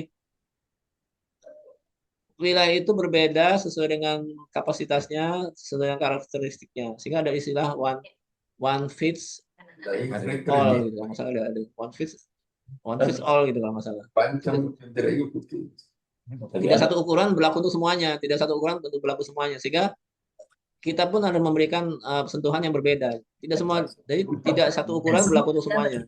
A: wilayah itu berbeda sesuai dengan kapasitasnya, sesuai dengan karakteristiknya. Sehingga ada istilah one fits all gitu. Kalau masalah ada one fits all gitu kalau masalah. Tidak satu ukuran berlaku untuk semuanya, tidak satu ukuran untuk berlaku semuanya. Sehingga kita pun harus memberikan sentuhan yang berbeda. Tidak semua, jadi tidak satu ukuran berlaku untuk semuanya.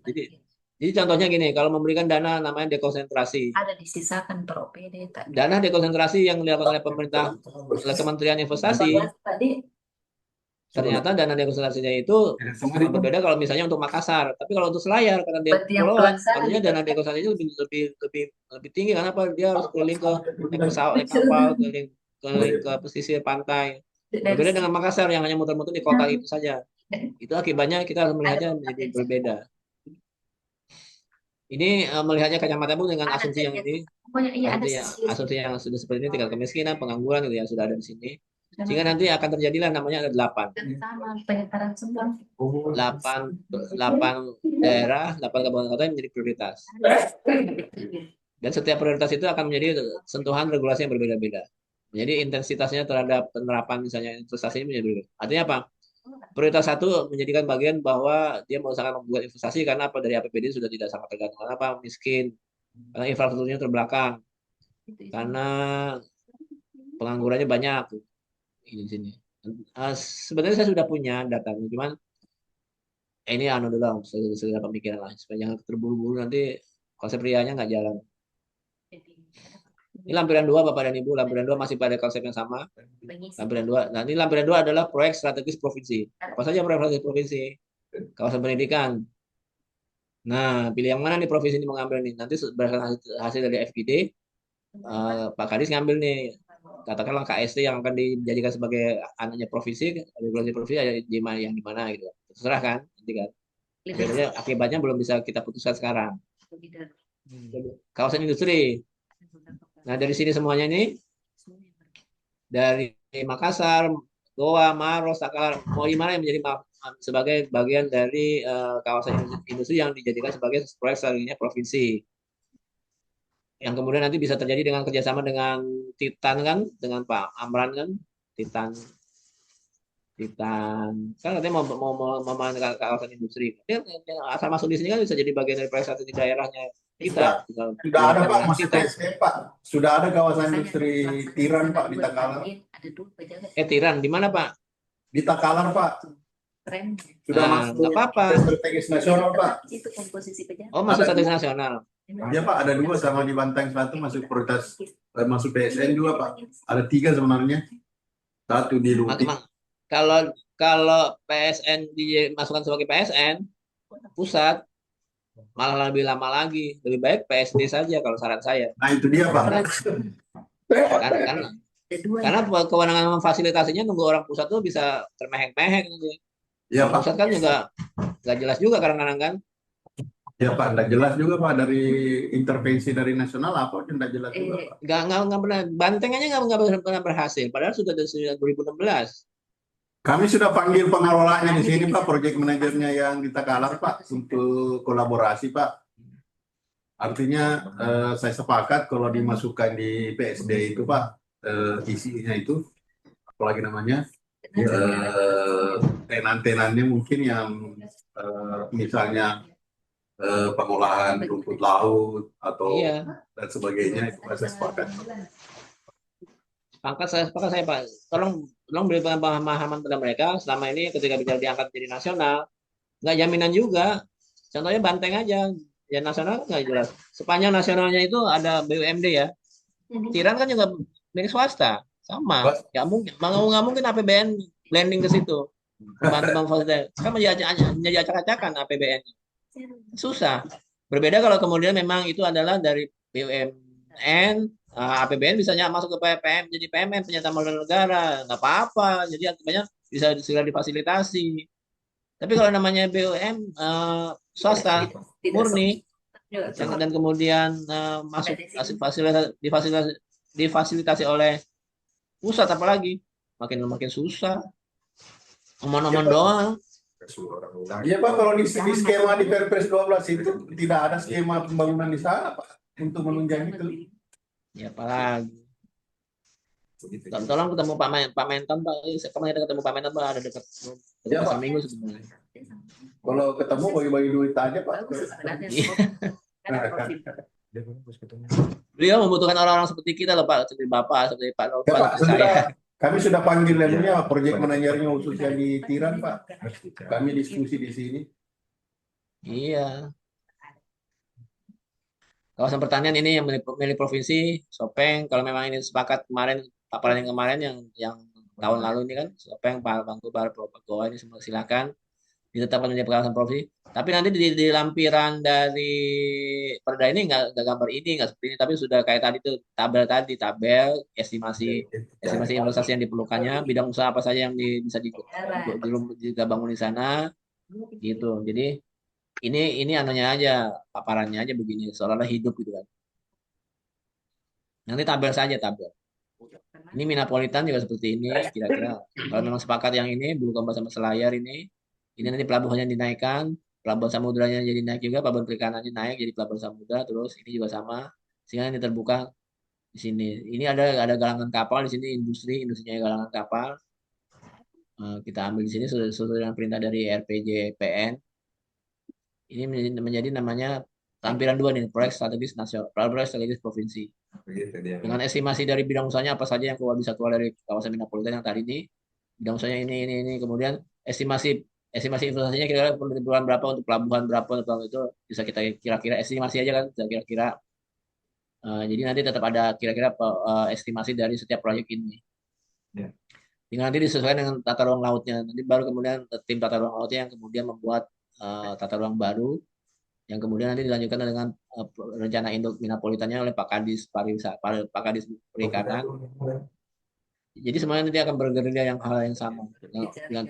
A: Jadi contohnya gini, kalau memberikan dana namanya dekonsentrasi.
B: ada disisakan per OPD tadi.
A: Dana dekonsentrasi yang dilakukan oleh pemerintah, oleh Kementerian Investasi,
B: Tadi
A: ternyata dana dekonsentrasinya itu sangat berbeda kalau misalnya untuk Makassar. Tapi kalau untuk Selayar, karena dia
B: berarti yang
A: kepulauan,
B: pelaksana
A: artinya dana dekonsentrasinya lebih tinggi. Karena apa? Dia harus keliling ke naik pesawat, naik kapal, keliling ke pesisir pantai. Berbeda dengan Makassar yang hanya muter-muter di kota itu saja. Itu akibatnya kita harus melihatnya menjadi berbeda. Ini melihatnya kacamata Bu dengan asumsi yang ini,
B: pokoknya iya ada
A: asumsi yang sudah seperti ini, tingkat kemiskinan, pengangguran gitu ya sudah ada di sini. Sehingga nanti akan terjadilah namanya ada 8.
B: sama penyetaraan semua.
A: 8 daerah, 8 kabupaten kota yang menjadi prioritas. Dan setiap prioritas itu akan menjadi sentuhan regulasi yang berbeda-beda. Jadi intensitasnya terhadap penerapan misalnya investasi ini menjadi berbeda. Artinya apa? Prioritas 1 menjadikan bagian bahwa dia mengusahakan membuat investasi karena apa, dari APBD sudah tidak sangat tergantung. Karena apa? Miskin, karena infrastrukturnya terbelakang, karena penganggurannya banyak di sini. Sebenarnya saya sudah punya datanya, cuman ini dulu segala pemikiran lah supaya jangan terburu-buru nanti konsep rianya nggak jalan. Ini lampiran 2 Bapak dan Ibu, lampiran 2 masih pada konsep yang sama. Lampiran 2. Nah, ini lampiran 2 adalah proyek strategis provinsi. Apa saja proyek strategis provinsi? Kawasan pendidikan. Nah, pilih yang mana nih provinsi ini mengambil nih? Nanti berdasarkan hasil dari FGD, Pak Kadis ngambil nih. Katakanlah KST yang akan dijadikan sebagai anaknya provinsi, regulasi provinsi ada di mana yang di mana gitu. Terserah kan, nanti kan. Akibatnya belum bisa kita putuskan sekarang. Kawasan industri. Nah, dari sini semuanya ini dari Makassar, Goa, Maros, Takalar, mau di mana yang menjadi sebagai bagian dari kawasan industri yang dijadikan sebagai proyek strateginya provinsi. Yang kemudian nanti bisa terjadi dengan kerjasama dengan Titan kan, dengan Pak Amran kan, Titan kan katanya mau memanfaatkan kawasan industri. Asal masuk di sini kan bisa jadi bagian dari proyek strategi daerahnya kita.
C: Sudah ada Pak, masih TSP Pak. Sudah ada kawasan industri Tiran Pak di Takalar.
A: Tiran di mana Pak?
C: Di Takalar Pak. Sudah masuk
A: apa-apa.
C: Strategis nasional Pak.
B: Itu komposisi pejabat.
A: Oh, masuk strategis nasional.
C: Iya Pak, ada 2 sama di Banteng 1 masuk prioritas, masuk PSN 2 Pak. Ada 3 sebenarnya. 1 di Luti.
A: Kalau PSN dimasukkan sebagai PSN pusat malah lebih lama lagi. Lebih baik PSD saja kalau saran saya.
C: Nah itu dia Pak.
A: Karena kewenangan memfasilitasinya nunggu orang pusat tuh bisa termehek-mehek.
C: Ya Pak.
A: Pusat kan juga nggak jelas juga kadang-kadang kan.
C: Ya Pak, nggak jelas juga Pak dari intervensi dari nasional apa pun nggak jelas juga Pak.
A: Nggak pernah, Banteng aja nggak pernah berhasil. Padahal sudah dari 2016.
C: Kami sudah panggil pengelolanya di sini Pak, project manajernya yang di Takalar Pak untuk kolaborasi Pak. Artinya saya sepakat kalau dimasukkan di PSD itu Pak, isinya itu apalagi namanya tenan-tenannya mungkin yang misalnya pengolahan rumput laut atau dan sebagainya itu saya sepakat.
A: Saya sepakat saya Pak. Tolong berikan pemahaman pada mereka selama ini ketika bicara diangkat jadi nasional nggak jaminan juga. Contohnya Banteng aja, ya nasional nggak jelas. Sepanjang nasionalnya itu ada BUMD ya. Tiran kan juga milik swasta, sama. Nggak mungkin APBN blending ke situ. Bantu fasilitas kan menjadi acak-acakan APBN. Susah. Berbeda kalau kemudian memang itu adalah dari BUMN. APBN bisa masuk ke PPM jadi PMN penyertaan modal negara nggak apa-apa, jadi akibatnya bisa segera difasilitasi. Tapi kalau namanya BUM swasta murni dan kemudian masuk difasilitasi oleh pusat, apalagi makin susah, omong-omong doang.
C: Iya Pak, kalau di skema di Perpres 12 itu tidak ada skema pembangunan di sana Pak untuk menunjang itu.
A: Ya apalagi. Tolong ketemu Pak Mentan Pak. Kemarin ketemu Pak Mentan Pak, ada dekat
C: ya, Pak.
A: Seminggu sebenarnya.
C: Kalau ketemu bagi-bagi duit aja Pak.
A: Beliau membutuhkan orang-orang seperti kita loh Pak, seperti Bapak, seperti Pak
C: ya, Pak,
A: saya.
C: Kami sudah panggil proyek manajernya khusus yang di Tiran, Pak. Kami diskusi di sini.
A: Iya. Kawasan pertanian ini yang milik provinsi, Sopeng. Kalau memang ini sepakat kemarin, paparan yang kemarin yang tahun lalu ini kan, Sopeng, Pak Bangku, Pak Goa ini semua silakan ditetapkan menjadi kawasan provinsi. Tapi nanti di lampiran dari perda ini nggak gambar ini, nggak seperti ini, tapi sudah kayak tadi tabel estimasi investasi yang diperlukannya, bidang usaha apa saja yang bisa digabung di sana, gitu. Jadi ini anunya aja, paparannya aja begini, seolah-olah hidup gitu kan. Nanti tabel saja tabel. Ini Minapolitan juga seperti ini, kira-kira. Kalau memang sepakat yang ini, Bulukumba sama Selayar ini nanti pelabuhannya dinaikkan, pelabuhan samudranya jadi naik juga, pelabuhan perikanannya naik jadi pelabuhan samudra, terus ini juga sama, sehingga ini terbuka di sini. Ini ada galangan kapal di sini, industrinya galangan kapal. Kita ambil di sini sesuai dengan perintah dari RPJPN. Ini menjadi namanya lampiran 2 nih, proyek strategis nasional, proyek strategis provinsi. Dengan estimasi dari bidang usahanya apa saja yang bisa keluar dari kawasan Minapolitan yang tadi ini, bidang usahanya ini, kemudian estimasi investasinya kira-kira bulan berapa untuk pelabuhan berapa untuk itu bisa kita kira-kira estimasi aja kan, bisa kira-kira. Jadi nanti tetap ada kira-kira estimasi dari setiap proyek ini.
D: Ya.
A: Tinggal nanti disesuaikan dengan tata ruang lautnya. Nanti baru kemudian tim tata ruang lautnya yang kemudian membuat tata ruang baru yang kemudian nanti dilanjutkan dengan rencana induk Minapolitannya oleh Pak Kadis Pariwisata, Pak Kadis Perikanan. Jadi semuanya nanti akan bergerilya yang hal yang sama dengan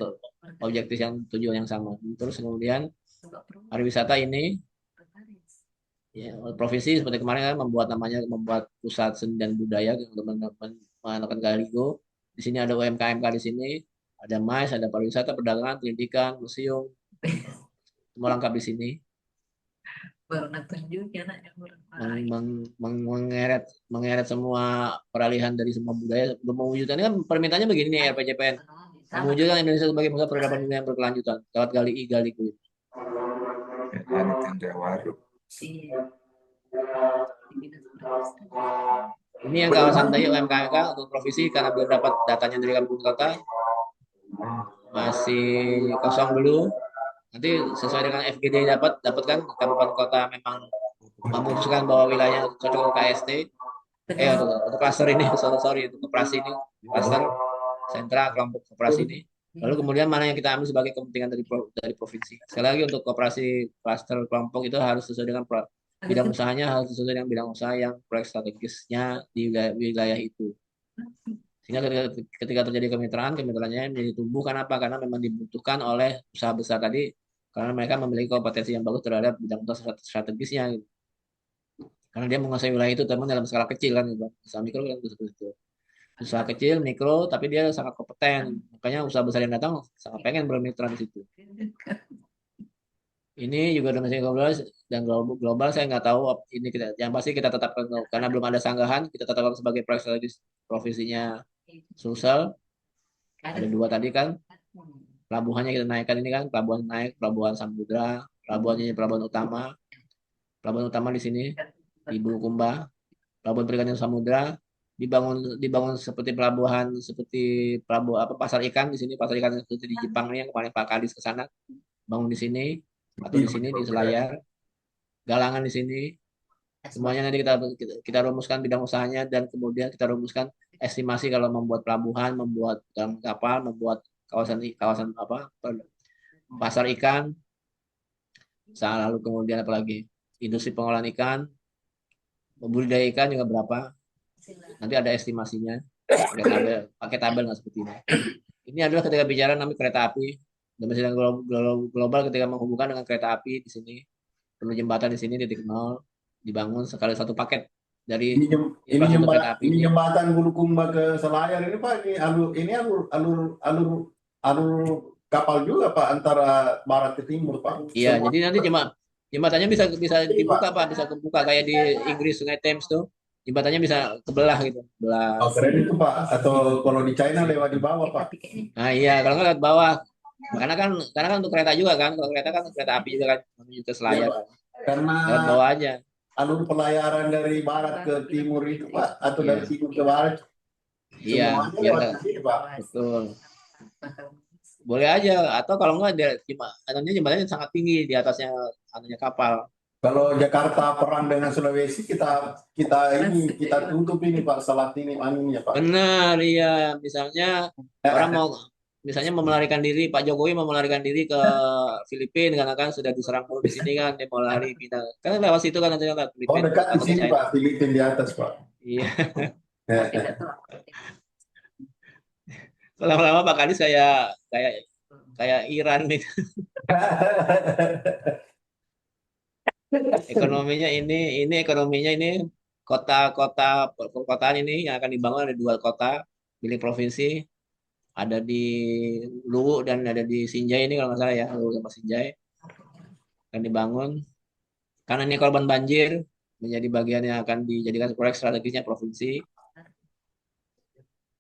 A: objektif yang tujuan yang sama. Terus kemudian pariwisata ini ya, provinsi seperti kemarin kan membuat pusat seni dan budaya untuk mengadakan Galigo. Di sini ada UMKM di sini, ada MAIS, ada pariwisata, perdagangan, pendidikan, museum, semua lengkap di sini.
B: Baru nonton juga anaknya
A: Mengeret semua peralihan dari semua budaya untuk mewujudkan ini kan permintaannya begini nih RPJPN, mewujudkan Indonesia sebagai pusat peradaban dunia yang berkelanjutan lewat Galigo.
D: Dari tanda waru.
A: Ini yang kawasan tadi UMKM untuk provinsi karena belum dapat datanya dari kabupaten kota, masih kosong dulu. Nanti sesuai dengan FGD dapatkan kabupaten kota memang memutuskan bahwa wilayahnya cocok untuk KST, untuk klaster ini, sorry untuk koperasi ini, klaster sentra kelompok koperasi ini. Lalu kemudian mana yang kita ambil sebagai kepentingan dari provinsi. Sekali lagi untuk koperasi klaster kelompok itu harus sesuai dengan bidang usahanya, harus sesuai dengan bidang usaha yang proyek strategisnya di wilayah itu. Sehingga ketika terjadi kemitraannya menjadi tumbuh. Kenapa? Karena memang dibutuhkan oleh usaha besar tadi, karena mereka memiliki kompetensi yang bagus terhadap bidang usaha strategisnya. Gitu. Karena dia menguasai wilayah itu, teman dalam skala kecil kan, gitu. Usaha mikro kan seperti itu. Usaha kecil, mikro, tapi dia sangat kompeten. Makanya usaha besar yang datang sangat pengen bermitra di situ. Ini juga domestik global dan global saya nggak tahu ini yang pasti kita tetapkan karena belum ada sanggahan, kita tetapkan sebagai proyek strategis provinsinya Sulsel. Ada 2 tadi kan. Pelabuhannya kita naikkan ini kan, pelabuhan naik, pelabuhan samudra, pelabuhannya pelabuhan utama. Pelabuhan utama di sini di Bulukumba. Pelabuhan perikanan samudra dibangun seperti pelabuhan pasar ikan di sini, pasar ikan seperti di Jepang nih yang kemarin Pak Kadis ke sana. Bangun di sini atau di sini di Selayar. Galangan di sini. Semuanya nanti kita rumuskan bidang usahanya dan kemudian kita rumuskan estimasi kalau membuat pelabuhan, membuat kapal, membuat kawasan pasar ikan, lalu kemudian apalagi industri pengolahan ikan, budidaya ikan juga berapa, nanti ada estimasinya, pakai tabel nggak seperti ini. Ini adalah ketika bicara namanya kereta api, domestik dan global ketika menghubungkan dengan kereta api di sini, perlu jembatan di sini titik nol dibangun sekali satu paket dari
C: ini jembatan Bulukumba ke Selayar ini Pak, ini alur kapal juga Pak antara barat ke timur Pak.
A: Iya, jadi nanti jembatannya bisa dibuka Pak, bisa kebuka kayak di Inggris Sungai Thames tuh. Jembatannya bisa kebelah gitu, belah.
C: Oh, keren itu Pak. Atau kalau di China lewat di bawah Pak.
A: Nah iya, kalau nggak lewat bawah. Karena kan untuk kereta juga kan, kalau kereta kan kereta api juga kan menuju ke Selayar kan.
C: Karena
A: lewat bawah aja.
C: Alur pelayaran dari barat ke timur itu Pak, atau dari timur ke barat?
A: Iya,
C: semuanya
A: biar
C: lewat
A: nggak
C: ke sini Pak.
A: betul. Boleh aja, atau kalau nggak dia anunya jembatannya sangat tinggi di atasnya anunya kapal.
C: Kalau Jakarta perang dengan Sulawesi kita kita ini kita tutup ini Pak Salat ini anunya Pak.
A: Benar, iya. Misalnya orang mau misalnya mau melarikan diri, Pak Jokowi mau melarikan diri ke Filipina karena kan sudah diserang mulu di sini kan, dia mau lari pindah. Kan lewat situ kan nanti kan
C: Oh
A: Filipina
C: dekat di
A: atau ke
C: sini
A: China.
C: Pak, Filipina di atas Pak.
A: Iya. Lama-lama Pak Kadis kayak kayak kayak Iran nih. Ekonominya ini ekonominya ini kota-kota perkotaan ini yang akan dibangun ada 2 kota milik provinsi, ada di Luwu dan ada di Sinjai ini kalau nggak salah ya, Luwu sama Sinjai akan dibangun. Karena ini korban banjir menjadi bagian yang akan dijadikan proyek strategisnya provinsi.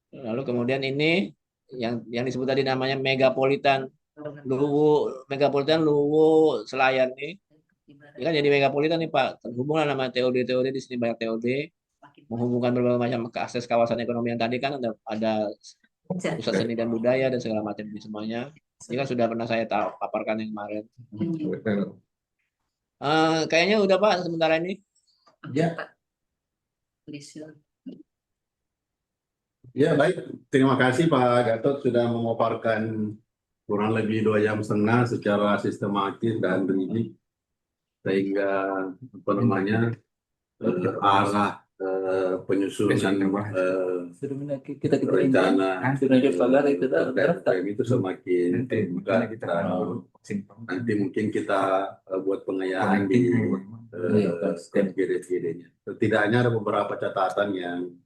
A: Lalu kemudian ini yang disebut tadi namanya megapolitan Luwu Selayar nih. Ini kan jadi megapolitan nih Pak. Terhubunglah nama TOD-TOD di sini banyak TOD menghubungkan berbagai macam akses kawasan ekonomi yang tadi kan ada pusat seni dan budaya dan segala macam di semuanya. Ini kan sudah pernah saya paparkan yang kemarin. Kayaknya udah Pak sementara ini.
C: Ya. Ya baik, terima kasih Pak Gatot sudah memaparkan kurang lebih 2 jam setengah secara sistematis dan rinci sehingga apa namanya arah penyusunan rencana RPM itu semakin terbuka dan nanti mungkin kita buat pengayaan di GD-GD-nya. Setidaknya ada beberapa catatan yang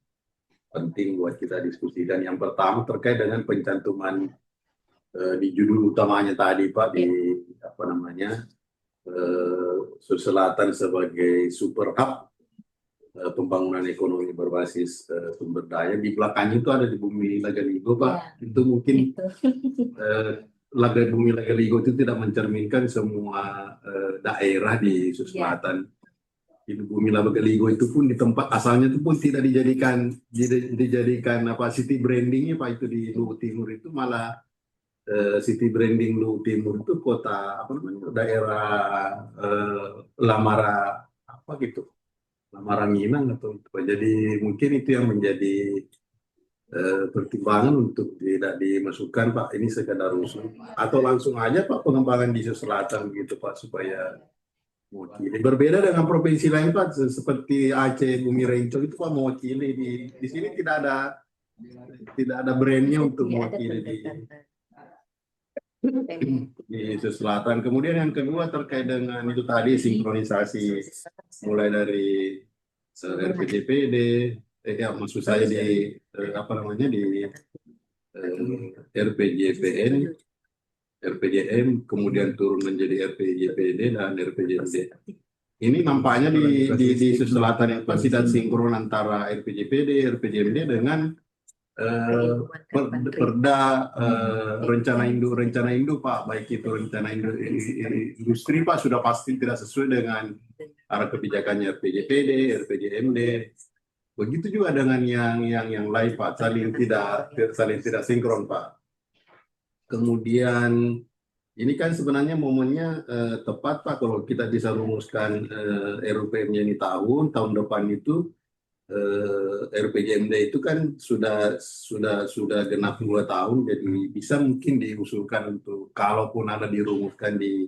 C: penting buat kita diskusikan. Yang pertama terkait dengan pencantuman di judul utamanya tadi Pak di apa namanya Sulawesi Selatan sebagai super hub pembangunan ekonomi berbasis sumber daya. Di belakangnya itu ada di Bumi Lagaligo Pak. Ya. Itu mungkin Bumi Lagaligo itu tidak mencerminkan semua daerah di Sulawesi Selatan. Di Bumi Lagaligo itu pun di tempat asalnya itu pun tidak dijadikan apa city brandingnya Pak, itu di Luwu Timur itu malah city branding Luwu Timur itu kota apa namanya daerah Lamara apa gitu, Lamara Minang atau itu. Jadi mungkin itu yang menjadi pertimbangan untuk tidak dimasukkan Pak, ini sekadar usul atau langsung aja Pak pengembangan di Selatan gitu Pak supaya mewakili. Berbeda dengan provinsi lain Pak seperti Aceh Bumi Rencong itu Pak mewakili di sini tidak ada brandnya untuk mewakili di Selatan. Kemudian yang kedua terkait dengan itu tadi sinkronisasi mulai dari RPJPD, ya maksud saya di apa namanya di RPJPN, RPJM, kemudian turun menjadi RPJPD dan RPJMD. Ini nampaknya di Selatan yang tidak sinkron antara RPJPD, RPJMD dengan perda rencana induk Pak, baik itu rencana industri Pak sudah pasti tidak sesuai dengan arah kebijakannya RPJPD, RPJMD. Begitu juga dengan yang lain Pak, saling tidak sinkron Pak. Kemudian ini kan sebenarnya momennya tepat Pak kalau kita bisa rumuskan RUPM-nya ini tahun depan itu RPJMD itu kan sudah genap 2 tahun, jadi bisa mungkin diusulkan untuk kalaupun ada dirumuskan di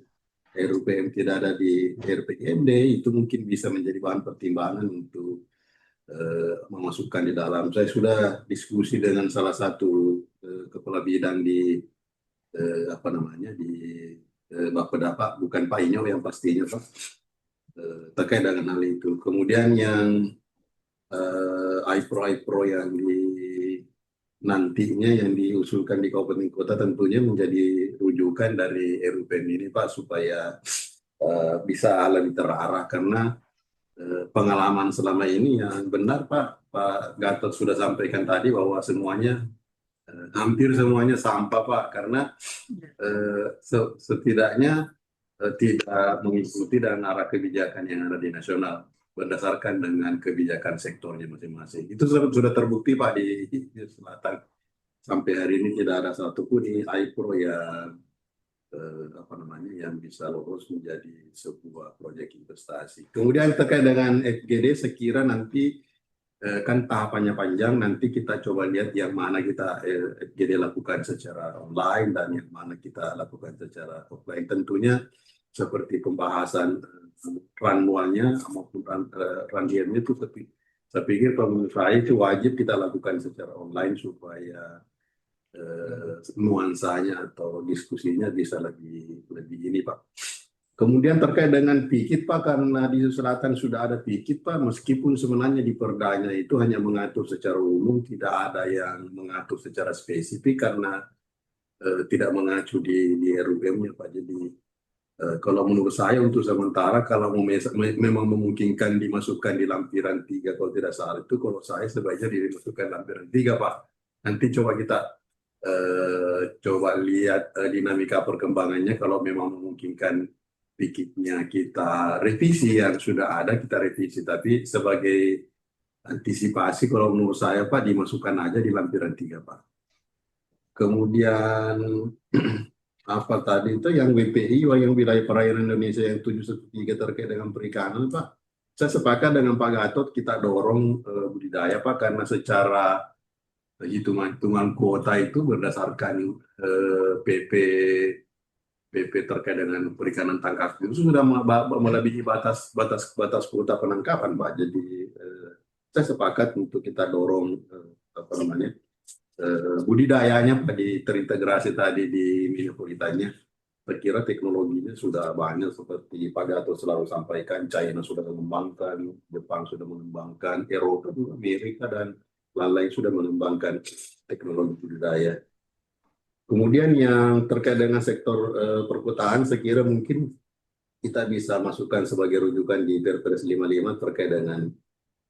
C: RUPM tidak ada di RPJMD itu mungkin bisa menjadi bahan pertimbangan untuk memasukkan di dalam. Saya sudah diskusi dengan salah satu kepala bidang di apa namanya di Bappeda bukan Pak Inyo yang pastinya Pak terkait dengan hal itu. Kemudian yang AIPRO yang nantinya yang diusulkan di kabupaten kota tentunya menjadi rujukan dari RUPM ini Pak supaya bisa lebih terarah karena pengalaman selama ini yang benar Pak Gatot sudah sampaikan tadi bahwa semuanya hampir semuanya sampah Pak karena setidaknya tidak mengikuti dan arah kebijakan yang ada di nasional. berdasarkan dengan kebijakan sektornya masing-masing. Itu sudah terbukti Pak di Selatan. Sampai hari ini tidak ada satupun di iPro yang yang bisa lolos menjadi sebuah proyek investasi. Kemudian terkait dengan FGD, sekira nanti kan tahapannya panjang. Nanti kita coba lihat yang mana kita FGD lakukan secara online dan yang mana kita lakukan secara offline. Tentunya seperti pembahasan ranuannya maupun randiannya itu saya pikir kalau menurut saya itu wajib kita lakukan secara online supaya nuansanya atau diskusinya bisa lebih ini Pak. Kemudian terkait dengan PIKIT Pak, karena di Selatan sudah ada PIKIT Pak, meskipun sebenarnya di perdanya itu hanya mengatur secara umum, tidak ada yang mengatur secara spesifik karena tidak mengacu di RUM-nya Pak. Jadi kalau menurut saya untuk sementara kalau memang memungkinkan dimasukkan di lampiran 3 kalau tidak salah itu, kalau saya sebaiknya dimasukkan lampiran 3 Pak. Nanti coba kita coba lihat dinamika perkembangannya. Kalau memang memungkinkan pikirnya kita revisi, yang sudah ada kita revisi, tapi sebagai antisipasi kalau menurut saya Pak dimasukkan aja di lampiran 3 Pak. Kemudian apa tadi itu yang WPI, yang wilayah perairan Indonesia yang 713 terkait dengan perikanan Pak, saya sepakat dengan Pak Gatot, kita dorong budidaya Pak, karena secara hitungan kuota itu berdasarkan PP terkait dengan perikanan tangkap itu sudah melebihi batas kuota penangkapan Pak. Jadi saya sepakat untuk kita dorong budidayanya Pak, terintegrasi tadi di metropolitannya. Saya kira teknologinya sudah banyak seperti Pak Gatot selalu sampaikan, China sudah mengembangkan, Jepang sudah mengembangkan, Eropa juga, Amerika dan lain-lain sudah mengembangkan teknologi budidaya. Kemudian yang terkait dengan sektor perkotaan, saya kira mungkin kita bisa masukkan sebagai rujukan di Perpres 55 terkait dengan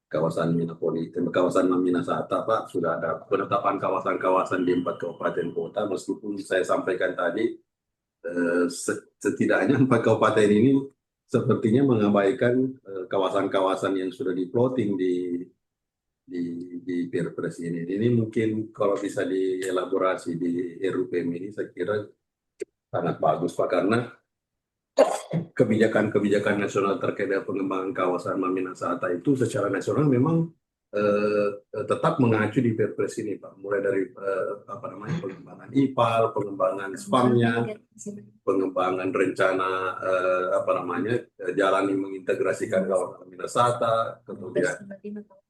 C: kawasan Minapolitan, kawasan Minasata Pak, sudah ada penetapan kawasan-kawasan di 4 kabupaten kota. Meskipun saya sampaikan tadi setidaknya 4 kabupaten ini sepertinya mengabaikan kawasan-kawasan yang sudah di-plotting di Perpres ini. Ini mungkin kalau bisa dielaborasi di RUPM ini, saya kira sangat bagus Pak, karena kebijakan-kebijakan nasional terkait dengan pengembangan kawasan Minasata itu secara nasional memang tetap mengacu di Perpres ini Pak. Mulai dari pengembangan IPAL, pengembangan SPAM-nya, pengembangan rencana jalan yang mengintegrasikan kawasan Minasata, kemudian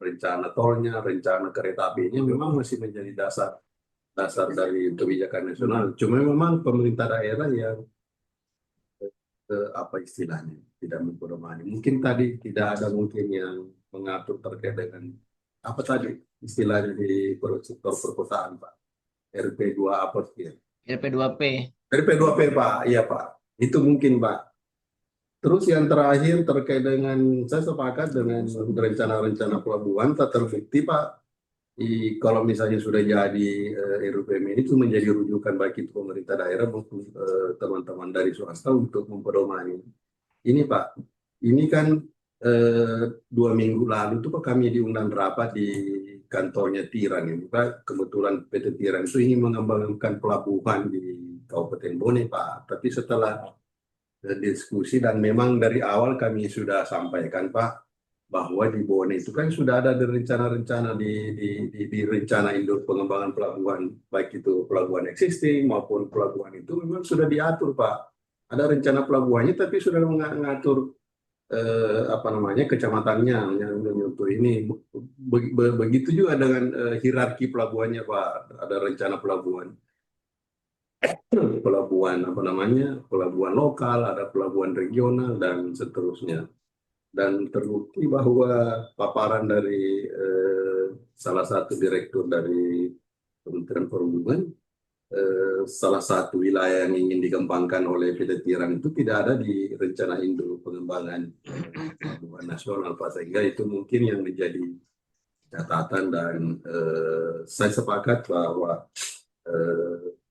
C: rencana tolnya, rencana kereta apinya memang masih menjadi dasar dari kebijakan nasional. Cuma memang pemerintah daerah yang apa istilahnya tidak memperdomani. Mungkin tadi tidak ada mungkin yang mengatur terkait dengan apa tadi istilahnya di sektor perkotaan Pak. RP2 apa sih?
A: RP2P.
C: RP2P Pak, iya Pak. Itu mungkin Pak. Terus yang terakhir terkait dengan, saya sepakat dengan rencana-rencana pelabuhan, tak terbukti Pak. Kalau misalnya sudah jadi RUPM ini itu menjadi rujukan bagi pemerintah daerah maupun teman-teman dari swasta untuk mempedomani. Ini Pak, ini kan 2 minggu lalu itu Pak kami diundang rapat di kantornya Tiran ini Pak. Kebetulan PT Tiran itu ingin mengembangkan pelabuhan di Kabupaten Bone Pak. Tapi setelah diskusi dan memang dari awal kami sudah sampaikan Pak, bahwa di Bone itu kan sudah ada rencana-rencana di rencana induk pengembangan pelabuhan, baik itu pelabuhan existing maupun pelabuhan itu memang sudah diatur Pak. Ada rencana pelabuhannya tapi sudah mengatur kecamatannya yang menyentuh ini. Begitu juga dengan hierarki pelabuhannya Pak. Ada rencana pelabuhan pelabuhan lokal, ada pelabuhan regional dan seterusnya. Dan terbukti bahwa paparan dari salah satu direktur dari Kementerian Perhubungan, salah satu wilayah yang ingin dikembangkan oleh PT Tiran itu tidak ada di rencana induk pengembangan pelabuhan nasional Pak. Sehingga itu mungkin yang menjadi catatan dan saya sepakat bahwa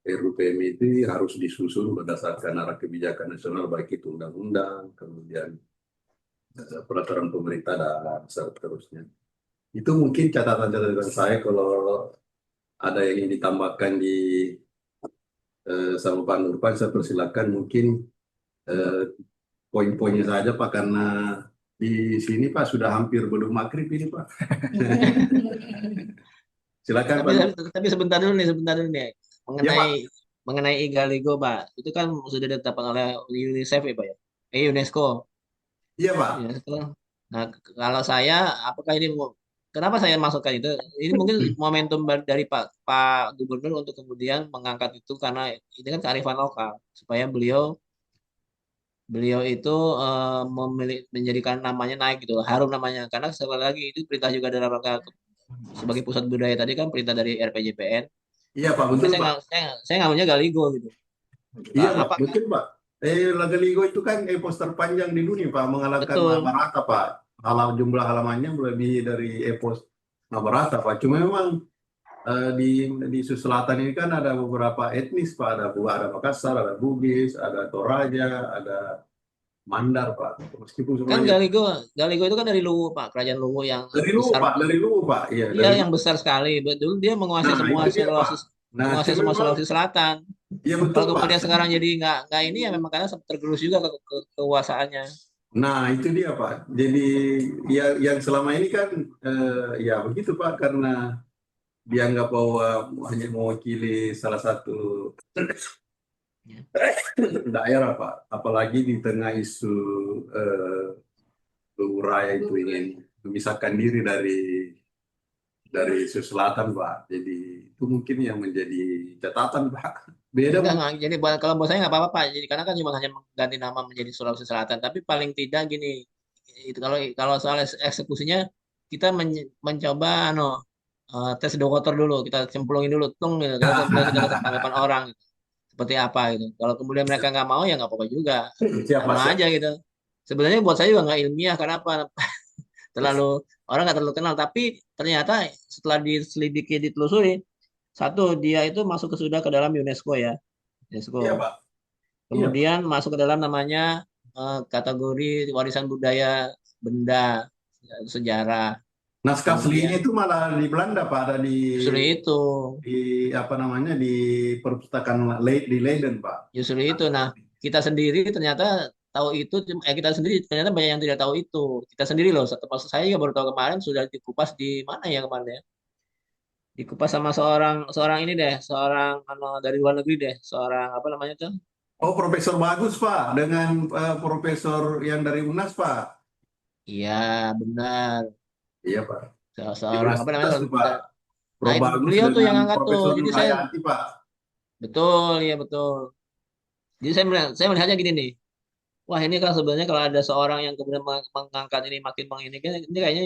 C: RUPM itu harus disusun berdasarkan arah kebijakan nasional, baik itu undang-undang, kemudian peraturan pemerintah dan seterusnya. Itu mungkin catatan-catatan saya kalau ada yang ingin ditambahkan di sama Pak Nurpan, saya persilakan mungkin eh, poin-poinnya saja Pak, karena di sini Pak sudah hampir belum maghrib ini Pak. Silakan
A: Tapi,
C: Pak.
A: tapi tapi sebentar dulu nih
C: Ya
A: mengenai
C: Pak.
A: mengenai Igaligo, Pak. Itu kan sudah ditetapkan oleh UNICEF ya, Pak ya. UNESCO.
C: Iya Pak.
A: UNESCO. Nah, kalau saya apakah ini kenapa saya masukkan itu? Ini mungkin momentum dari Pak Gubernur untuk kemudian mengangkat itu karena ini kan kearifan lokal supaya beliau beliau itu menjadikan namanya naik gitu, harum namanya. Karena sekali lagi itu perintah juga dalam rangka sebagai pusat budaya tadi kan perintah dari RPJPN.
C: Iya Pak,
A: Tapi
C: betul
A: saya
C: Pak.
A: nggak saya nggak maunya Galigo gitu.
C: Iya Pak,
A: Apa
C: betul Pak. Lagaligo itu kan epos terpanjang di dunia Pak, mengalahkan
A: betul
C: Mahabharata Pak. Jumlah halamannya lebih dari epos Mahabharata Pak. Cuma memang di Sulawesi Selatan ini kan ada beberapa etnis Pak. Ada Makassar, ada Bugis, ada Toraja, ada Mandar Pak. Meskipun
A: kan
C: semuanya
A: Galigo itu kan dari Luwu Pak, kerajaan Luwu yang besar.
C: Dari Luwu Pak. Iya,
A: Iya,
C: dari
A: yang
C: Luwu.
A: besar sekali. Betul, dia menguasai
C: Nah,
A: semua
C: itu dia Pak.
A: Sulawesi
C: Nah,
A: menguasai
C: cuma
A: semua
C: memang,
A: Sulawesi Selatan.
C: ya betul
A: Kalau
C: Pak.
A: kemudian sekarang jadi nggak ini ya memang karena sempat tergerus juga kekuasaannya.
C: Nah, itu dia Pak. Jadi ya yang selama ini kan ya begitu Pak, karena dianggap bahwa hanya mewakili salah satu
A: Ya.
C: daerah Pak. Apalagi di tengah isu Luwu Raya itu ingin memisahkan diri dari Sulawesi Selatan Pak. Jadi itu mungkin yang menjadi catatan Pak. Beda mungkin.
A: Enggak. Jadi kalau buat saya nggak apa-apa Pak. Jadi karena kan cuma hanya mengganti nama menjadi Sulawesi Selatan. Tapi paling tidak gini, itu kalau kalau soal eksekusinya kita mencoba tes dokotor dulu, kita cemplungin dulu, tung gitu. Kita lihat tanggapan orang gitu. Seperti apa gitu. Kalau kemudian mereka nggak mau ya nggak apa-apa juga,
C: Siapa
A: sama
C: siapa?
A: aja gitu. Sebenarnya buat saya juga nggak ilmiah, karena apa? Terlalu orang nggak terlalu kenal. Tapi ternyata setelah diselidiki, ditelusuri, satu dia itu masuk sudah ke dalam UNESCO ya, UNESCO.
C: Iya Pak. Iya Pak.
A: Kemudian masuk ke dalam namanya kategori warisan budaya benda sejarah.
C: Naskah
A: Kemudian
C: aslinya itu malah di Belanda Pak, ada
A: justru itu,
C: di apa namanya di perpustakaan di Leiden Pak.
A: justru itu. Nah, kita sendiri ternyata tahu itu, kita sendiri ternyata banyak yang tidak tahu itu. Kita sendiri loh, termasuk saya juga baru tahu kemarin sudah dikupas di mana ya kemarin ya. Dikupas sama seorang seorang ini deh, seorang dari luar negeri deh, seorang apa namanya tuh?
C: Oh, Profesor bagus Pak, dengan profesor yang dari UNAS Pak.
A: Iya, benar.
C: Iya Pak. Di
A: Seorang apa namanya?
C: universitas tuh Pak. Pro
A: Nah, itu
C: bagus
A: beliau tuh yang
C: dengan
A: angkat tuh.
C: Profesor
A: Jadi
C: Nur
A: saya
C: Hayati Pak.
A: betul, ya betul. Jadi saya melihatnya gini nih. Wah, ini kan sebenarnya kalau ada seorang yang kemudian mengangkat ini makin ini kan ini kayaknya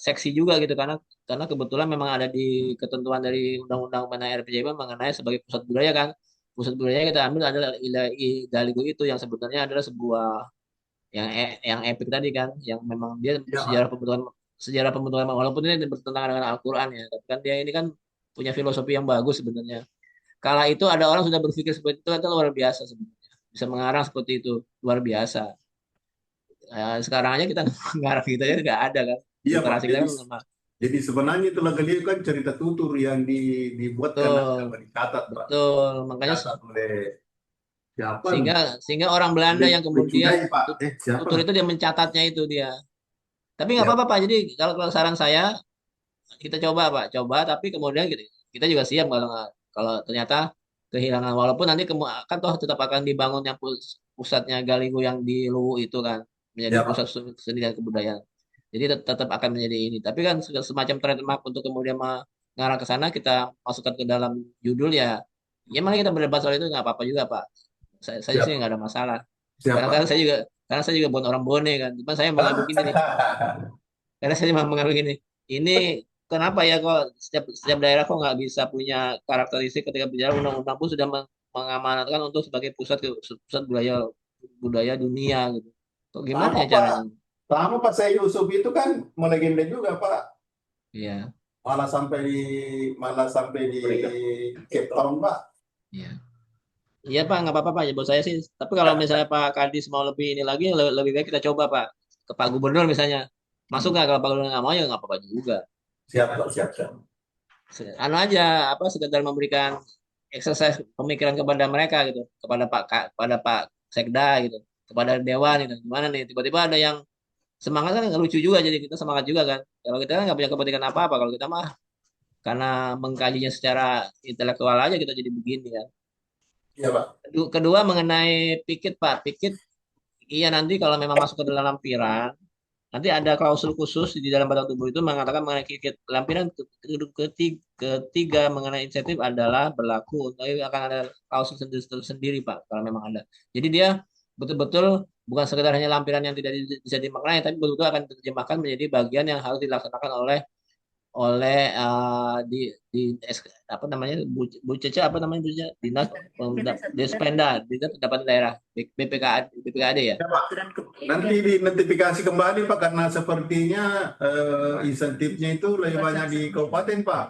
A: seksi juga gitu, karena kebetulan memang ada di ketentuan dari Undang-Undang mengenai RPJMD mengenai sebagai pusat budaya kan. Pusat budaya kita ambil adalah Galigo itu yang sebenarnya adalah sebuah yang epic tadi kan, yang memang dia
C: Iya Pak.
A: sejarah pembentukan walaupun ini bertentangan dengan Al-Qur'an ya, tapi kan dia ini kan punya filosofi yang bagus sebenarnya. Kala itu ada orang sudah berpikir seperti itu luar biasa sebenarnya. Bisa mengarang seperti itu luar biasa. Sekarang aja kita ngarang gitu aja nggak ada kan.
C: Iya Pak.
A: Literasi kita kan lemah.
C: Jadi sebenarnya itu Lagalio kan cerita tutur yang dibuatkan
A: Betul,
C: naskah, dicatat Pak.
A: betul. Makanya
C: Dicatat oleh siapa?
A: sehingga sehingga orang Belanda yang kemudian
C: Becudai Pak. Siapa?
A: tutur itu dia mencatatnya itu dia. Tapi nggak
C: Ya,
A: apa-apa Pak. Jadi kalau saran saya kita coba Pak, coba tapi kemudian kita juga siap kalau ternyata kehilangan, walaupun nanti kan toh tetap akan dibangun yang pusatnya Galigo yang di Luwu itu kan menjadi
C: ya
A: pusat
C: Pak.
A: seni dan kebudayaan. Jadi tetap akan menjadi ini. Tapi kan semacam trademark untuk kemudian mengarah ke sana kita masukkan ke dalam judul ya. Ya mari kita berdebat soal itu nggak apa-apa juga Pak. Saya sih
C: Siap.
A: nggak ada masalah.
C: Siap Pak.
A: Karena saya juga bukan orang Bone kan. Cuma saya menganggap gini nih. Karena saya cuma menganggap gini. Ini kenapa ya kok setiap daerah kok nggak bisa punya karakteristik ketika bicara undang-undang pun sudah mengamanatkan untuk sebagai pusat budaya budaya dunia gitu. Kok gimana
C: Sama
A: ya
C: Pak.
A: caranya?
C: Sama Pak saya Yusuf itu kan melegenda juga Pak.
A: Iya,
C: Malah sampai di Cape Town Pak.
A: iya. Iya Pak, nggak apa-apa Pak. Ya, buat saya sih. Tapi kalau misalnya Pak Kadis mau lebih ini lagi, lebih baik kita coba Pak. ke Pak Gubernur misalnya. Masuk nggak? Kalau Pak Gubernur nggak mau ya nggak apa-apa juga.
C: Siap Pak, siap siap.
A: Anu aja apa sekedar memberikan exercise pemikiran kepada mereka gitu, kepada Pak Sekda gitu, kepada Dewan gitu. Gimana nih? Tiba-tiba ada yang semangat kan nggak lucu juga, jadi kita semangat juga kan. Kalau kita kan nggak punya kepentingan apa-apa, kalau kita mah karena mengkajinya secara intelektual aja kita jadi begini kan.
C: Iya Pak.
A: Kedua mengenai pikit Pak, pikit iya nanti kalau memang masuk ke dalam lampiran, nanti ada klausul khusus di dalam batang tubuh itu mengatakan mengenai pikit lampiran ketiga mengenai insentif adalah berlaku, tapi akan ada klausul sendiri Pak kalau memang ada. Jadi dia betul-betul bukan sekedar hanya lampiran yang tidak bisa dimaknai, tapi betul-betul akan diterjemahkan menjadi bagian yang harus dilaksanakan oleh oleh apa namanya Bu Cece apa namanya Bu Cece? Dinas Despenda Dinas Pendapatan Daerah BPKAD ya.
C: Ya, Pak. Nanti dinotifikasi kembali Pak karena sepertinya insentifnya itu lebih banyak di kabupaten Pak.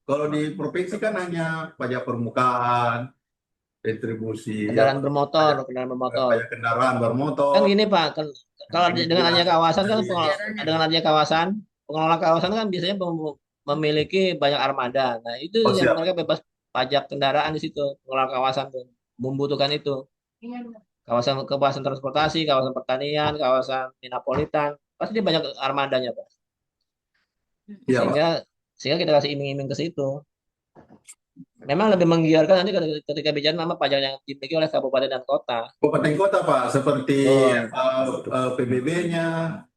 C: Kalau di provinsi kan hanya pajak permukaan, retribusi,
A: Kendaraan
C: apa,
A: bermotor,
C: pajak,
A: kendaraan bermotor.
C: pajak kendaraan
A: Kan
C: bermotor.
A: gini Pak, kan, kalau dengan adanya kawasan kan
B: Sejarahnya.
A: dengan adanya kawasan, pengelola kawasan kan biasanya memiliki banyak armada. Nah, itu
C: Oh
A: yang
C: siap.
A: mereka bebas pajak kendaraan di situ, pengelola kawasan tuh membutuhkan itu. Kawasan transportasi, kawasan pertanian, kawasan metropolitan, pasti dia banyak armadanya, Pak.
C: Iya Pak.
A: Sehingga sehingga kita kasih iming-iming ke situ. Memang lebih menggiurkan nanti ketika bicara nama pajak yang dimiliki oleh kabupaten dan kota.
C: Kabupaten kota Pak, seperti
A: Betul,
C: PBB-nya,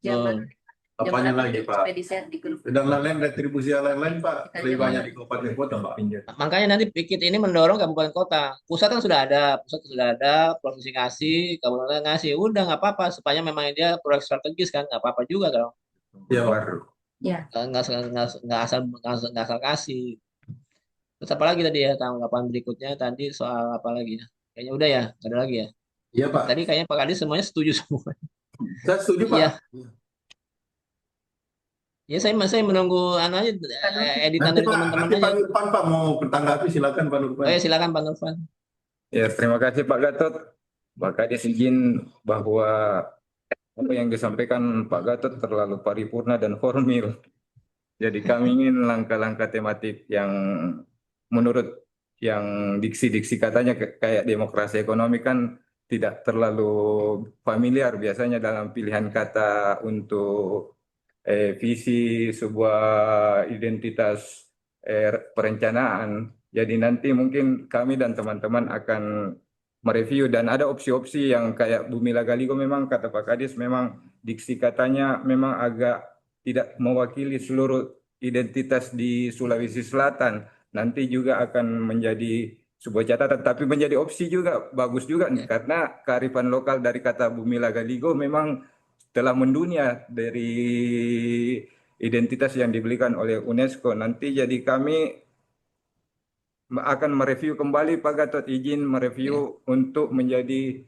B: Zaman
C: apanya lagi Pak?
B: ekspedisi di grup.
C: Dan lain-lain retribusi yang lain-lain Pak, lebih banyak di kabupaten kota Pak.
A: makanya nanti pikit ini mendorong kabupaten kota. Pusat sudah ada, provinsi ngasih, kabupaten ngasih. Udah nggak apa-apa, supaya memang dia proyek strategis kan, nggak apa-apa juga kalau
C: Iya Pak.
D: Waru.
B: Ya.
A: nggak asal kasih. Terus apa lagi tadi ya tanggapan berikutnya tadi soal apa lagi ya? Kayaknya udah ya, nggak ada lagi ya.
C: Iya Pak.
A: Tadi kayaknya Pak Kadis semuanya setuju semua.
C: Saya setuju Pak.
A: Iya, ya saya menunggu aja editan
C: Nanti
A: dari
C: Pak,
A: teman-teman
C: nanti
A: aja.
C: Pak Nurpan Pak mau bertanggapi silakan Pak Nurpan.
A: Oh ya silakan Pak Nurfan.
D: Ya, terima kasih Pak Gatot. Pak Kadis izin bahwa apa yang disampaikan Pak Gatot terlalu paripurna dan formil. Jadi kami ingin langkah-langkah tematik yang menurut yang diksi-diksi katanya kayak demokrasi ekonomi kan tidak terlalu familiar biasanya dalam pilihan kata untuk visi sebuah identitas perencanaan. Jadi nanti mungkin kami dan teman-teman akan mereview dan ada opsi-opsi yang kayak Bumi Lagaligo memang kata Pak Kadis memang diksi katanya memang agak tidak mewakili seluruh identitas di Sulawesi Selatan. Nanti juga akan menjadi sebuah catatan, tapi menjadi opsi juga bagus juga nih, karena kearifan lokal dari kata Bumi Lagaligo memang telah mendunia dari identitas yang diberikan oleh UNESCO. Nanti jadi kami akan mereview kembali Pak Gatot, izin mereview untuk menjadi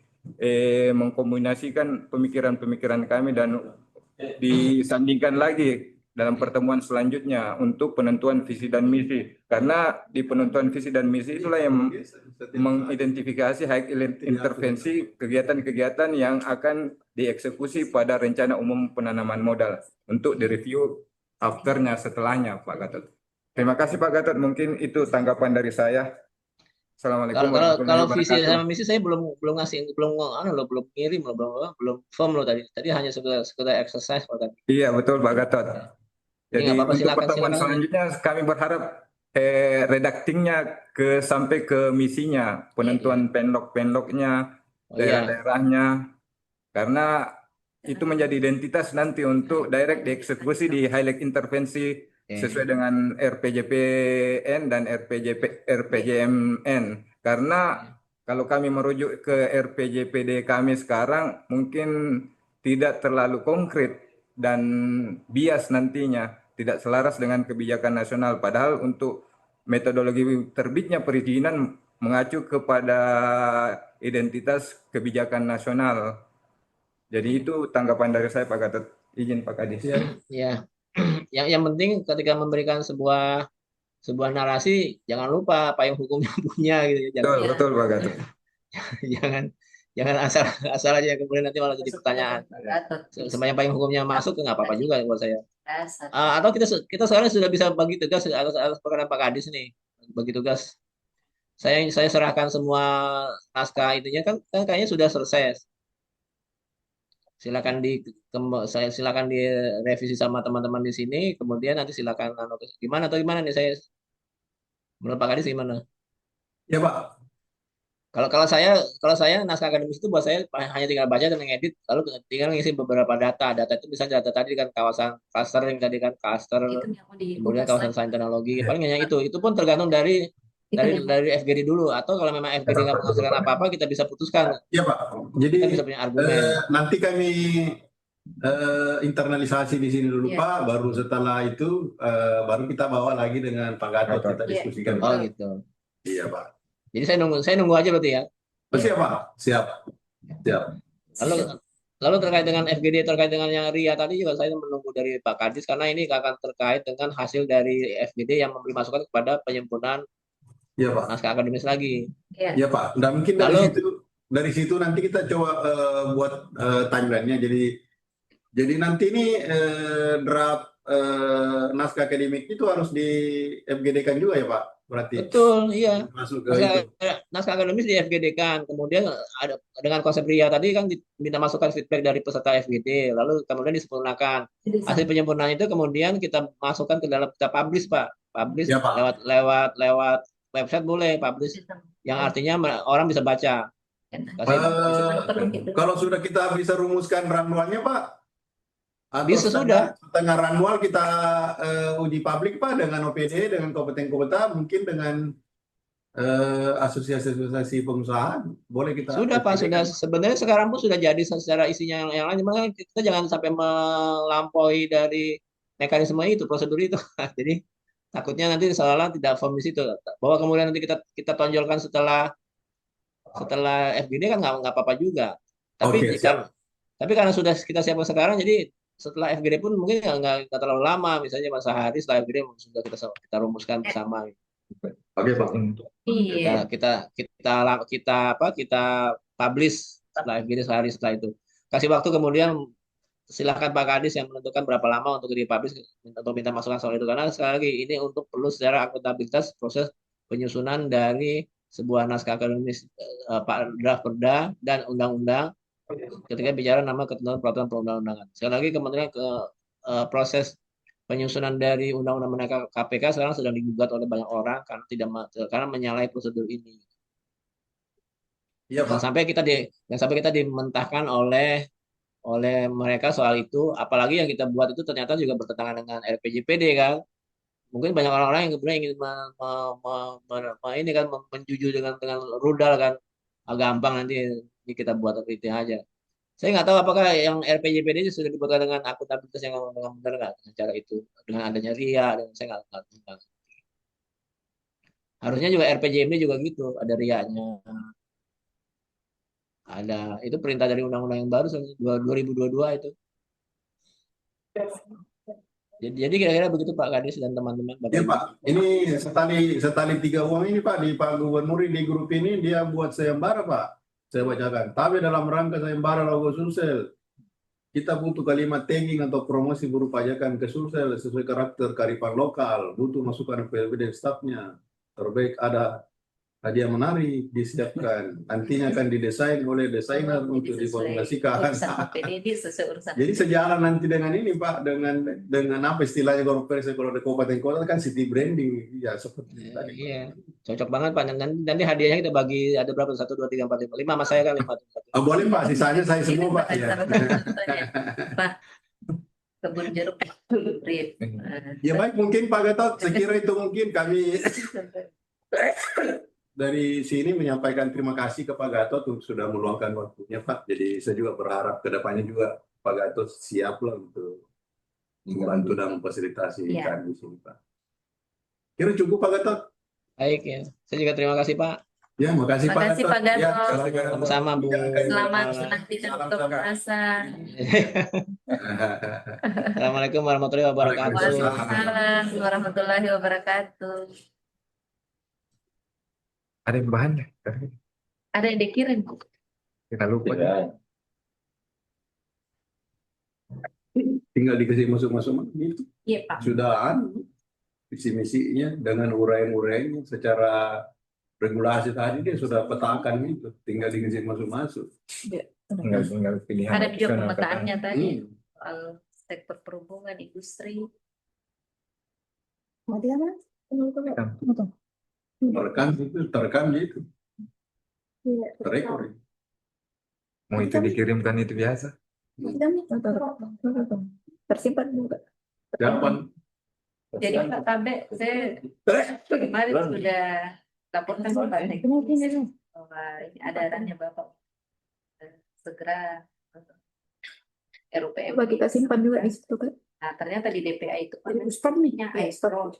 D: mengkombinasikan pemikiran-pemikiran kami dan disandingkan lagi dalam pertemuan selanjutnya untuk penentuan visi dan misi. Karena di penentuan visi dan misi itulah yang mengidentifikasi hak intervensi kegiatan-kegiatan yang akan dieksekusi pada rencana umum penanaman modal untuk direview afternya setelahnya Pak Gatot. Terima kasih Pak Gatot, mungkin itu tanggapan dari saya. Assalamualaikum
A: Kalau
D: warahmatullahi
A: visi
D: wabarakatuh.
A: sama misi saya belum ngasih belum ngirim loh belum firm loh tadi hanya sekedar exercise loh tadi.
D: Iya betul Pak Gatot.
A: Jadi nggak
D: Jadi
A: apa-apa
D: untuk pertemuan
A: silakan aja.
D: selanjutnya kami berharap redaktingnya sampai ke misinya, penentuan penlok-penloknya,
A: Oh iya.
D: daerah-daerahnya, karena itu menjadi identitas nanti untuk direct dieksekusi di highlight intervensi sesuai dengan RPJPN dan RPJMN. Karena kalau kami merujuk ke RPJPD kami sekarang mungkin tidak terlalu konkret dan bias nantinya, tidak selaras dengan kebijakan nasional. Padahal untuk metodologi terbitnya perizinan mengacu kepada identitas kebijakan nasional. Jadi itu tanggapan dari saya Pak Gatot. Izin Pak Kadis.
A: Ya. Yang penting ketika memberikan sebuah narasi jangan lupa payung hukumnya punya gitu.
D: Betul, betul Pak Gatot.
A: Jangan Jangan asal asal aja kemudian nanti malah jadi pertanyaan.
B: Pak Gatot.
A: Sebanyak paling hukumnya masuk nggak apa-apa juga buat saya.
B: Dasar.
A: Atau kita sekarang sudah bisa bagi tugas atas perkara Pak Kadis nih, bagi tugas. Saya serahkan semua naskah itunya kan kayaknya sudah selesai. Silakan saya silakan direvisi sama teman-teman di sini. Kemudian nanti silakan gimana atau gimana nih saya menurut Pak Kadis gimana?
C: Ya Pak.
A: Kalau kalau saya naskah akademis itu buat saya hanya tinggal baca dan ngedit, lalu tinggal ngisi beberapa data. Data itu misalnya data tadi kan kawasan cluster yang tadi kan cluster,
B: Itu yang mau
A: kemudian
B: dikupas
A: kawasan
B: lagi.
A: sains teknologi.
C: Ya,
A: Paling hanya itu. Itu pun tergantung dari
B: Itu yang
A: FGD dulu. Atau kalau memang FGD nggak menghasilkan apa-apa, kita bisa putuskan.
C: ya Pak. Jadi
A: Kita bisa punya argumen.
C: nanti kami internalisasi di sini dulu
B: Iya.
C: Pak, baru setelah itu baru kita bawa lagi dengan Pak Gatot kita
B: Iya.
C: diskusikan.
A: Oh gitu.
C: Iya Pak.
A: Jadi saya nunggu aja berarti ya.
C: Oh, siap Pak, siap, siap.
A: Lalu lalu terkait dengan FGD terkait dengan yang RIA tadi juga saya menunggu dari Pak Kadis karena ini akan terkait dengan hasil dari FGD yang memberi masukan kepada penyempurnaan
C: Iya Pak.
A: naskah akademis lagi.
B: Iya.
C: Ya Pak. Dan mungkin
A: Lalu
C: dari situ nanti kita coba buat timelinenya. Jadi nanti ini draft naskah akademik itu harus di FGD-kan juga ya Pak. Berarti
A: betul, iya.
C: masuk ke itu.
A: Naskah akademis di FGD kan, kemudian ada dengan konsep RIA tadi kan diminta masukan feedback dari peserta FGD, lalu kemudian disempurnakan. Hasil penyempurnaan itu kemudian kita masukkan ke dalam kita publish Pak, publish
C: Ya, Pak.
A: lewat website boleh publish, yang artinya orang bisa baca.
C: Kalau sudah kita bisa rumuskan runway-nya Pak, atau
A: Bisa sudah.
C: setengah runway kita uji publik Pak dengan OPD, dengan kompeten kota, mungkin dengan asosiasi pengusaha, boleh kita.
A: Sudah Pak, sudah sebenarnya sekarang pun sudah jadi secara isinya yang lain, cuma kita jangan sampai melampaui dari mekanisme itu, prosedur itu. Jadi takutnya nanti seolah tidak firm di situ, bahwa kemudian nanti kita tonjolkan setelah FGD kan nggak apa-apa juga. Tapi
C: Oke, siap.
A: tapi karena sudah kita siapkan sekarang, jadi setelah FGD pun mungkin nggak terlalu lama, misalnya masa hari setelah FGD sudah kita rumuskan bersama.
C: Oke Pak.
B: Iya.
A: Kita publish setelah FGD sehari setelah itu. Kasih waktu kemudian silakan Pak Kadis yang menentukan berapa lama untuk dipublish atau minta masukan soal itu, karena sekali lagi ini untuk perlu secara akuntabilitas proses penyusunan dari sebuah naskah akademis draft perda dan undang-undang ketika bicara nama ketentuan peraturan perundang-undangan. Sekali lagi kementerian proses penyusunan dari undang-undang menegak KPK sekarang sedang digugat oleh banyak orang karena menyalahi prosedur ini.
C: Iya Pak.
A: Yang sampai kita dimentahkan oleh mereka soal itu, apalagi yang kita buat itu ternyata juga bertentangan dengan RPJPD kan. Mungkin banyak orang-orang yang kemudian ingin ini kan menjuju dengan rudal kan. Gampang nanti ini kita buat itu aja. Saya nggak tahu apakah yang RPJPD itu sudah dibuat dengan akuntabilitas yang benar nggak dengan cara itu, dengan adanya RIA, dan saya nggak. Harusnya juga RPJMD juga gitu, ada RIA-nya, ada itu perintah dari undang-undang yang baru 2022 itu. Jadi kira-kira begitu Pak Kadis dan teman-teman.
C: Ya Pak, ini setali tiga uang ini Pak, di Pak Gubernur di grup ini dia buat sayembara Pak. Saya bacakan. Tapi dalam rangka sayembara logo Sulsel, kita butuh kalimat tagging atau promosi berupa ajakan ke Sulsel sesuai karakter kearifan lokal. Butuh masukan PLB dan stafnya. Terbaik ada hadiah menarik disiapkan. Nantinya akan didesain oleh desainer untuk diformulasikan. Jadi sejalan nanti dengan ini Pak, dengan apa istilahnya kalau di kabupaten kota kan city branding ya seperti itu tadi.
A: Iya, cocok banget Pak. Nanti hadiahnya kita bagi ada berapa? 1, 2, 3, 4, 5. 5 mas saya kan 5.
C: Boleh Pak, sisanya saya semua Pak. Ya.
B: Pak, kebun jeruk.
C: Ya baik, mungkin Pak Gatot, sekira itu mungkin kami dari sini menyampaikan terima kasih ke Pak Gatot untuk sudah meluangkan waktunya Pak. Jadi saya juga berharap kedepannya juga Pak Gatot siap lah untuk membantu dan memfasilitasi kami di sini Pak. Kira cukup Pak Gatot?
A: Baik ya, saya juga terima kasih Pak.
C: Ya, makasih Pak Gatot.
B: Pak Gatot.
C: Ya,
A: sama-sama Bu.
B: Selamat menantikan untuk puasa.
A: Assalamualaikum warahmatullahi wabarakatuh.
B: Waalaikumsalam warahmatullahi wabarakatuh.
D: Ada yang bahan?
B: Ada yang dikirim.
D: Kita lupa.
C: Tinggal dikasih masuk-masuk gitu.
B: Iya Pak.
C: Sudah visi misinya dengan uraian-uraiannya secara regulasi tadi dia sudah petakan gitu. Tinggal dikasih masuk-masuk.
D: Tinggal pilihan.
B: Ada juga
D: opsional
B: pemetaannya tadi
C: Hmm.
B: soal sektor perhubungan, industri.
C: Terekam gitu. Terekor.
D: Mau itu dikirimkan itu biasa.
E: Tersimpan juga.
C: Siapa?
B: Jadi Pak Kabe, saya kemarin sudah laporkan ke Pak Sekjen bahwa ini ada arahannya Bapak segera RUPM.
E: Coba kita simpan juga di situ kan.
B: Nah ternyata di DPA itu kan
E: Jadi Uston nih,
B: nya
E: ya,
B: Aistro.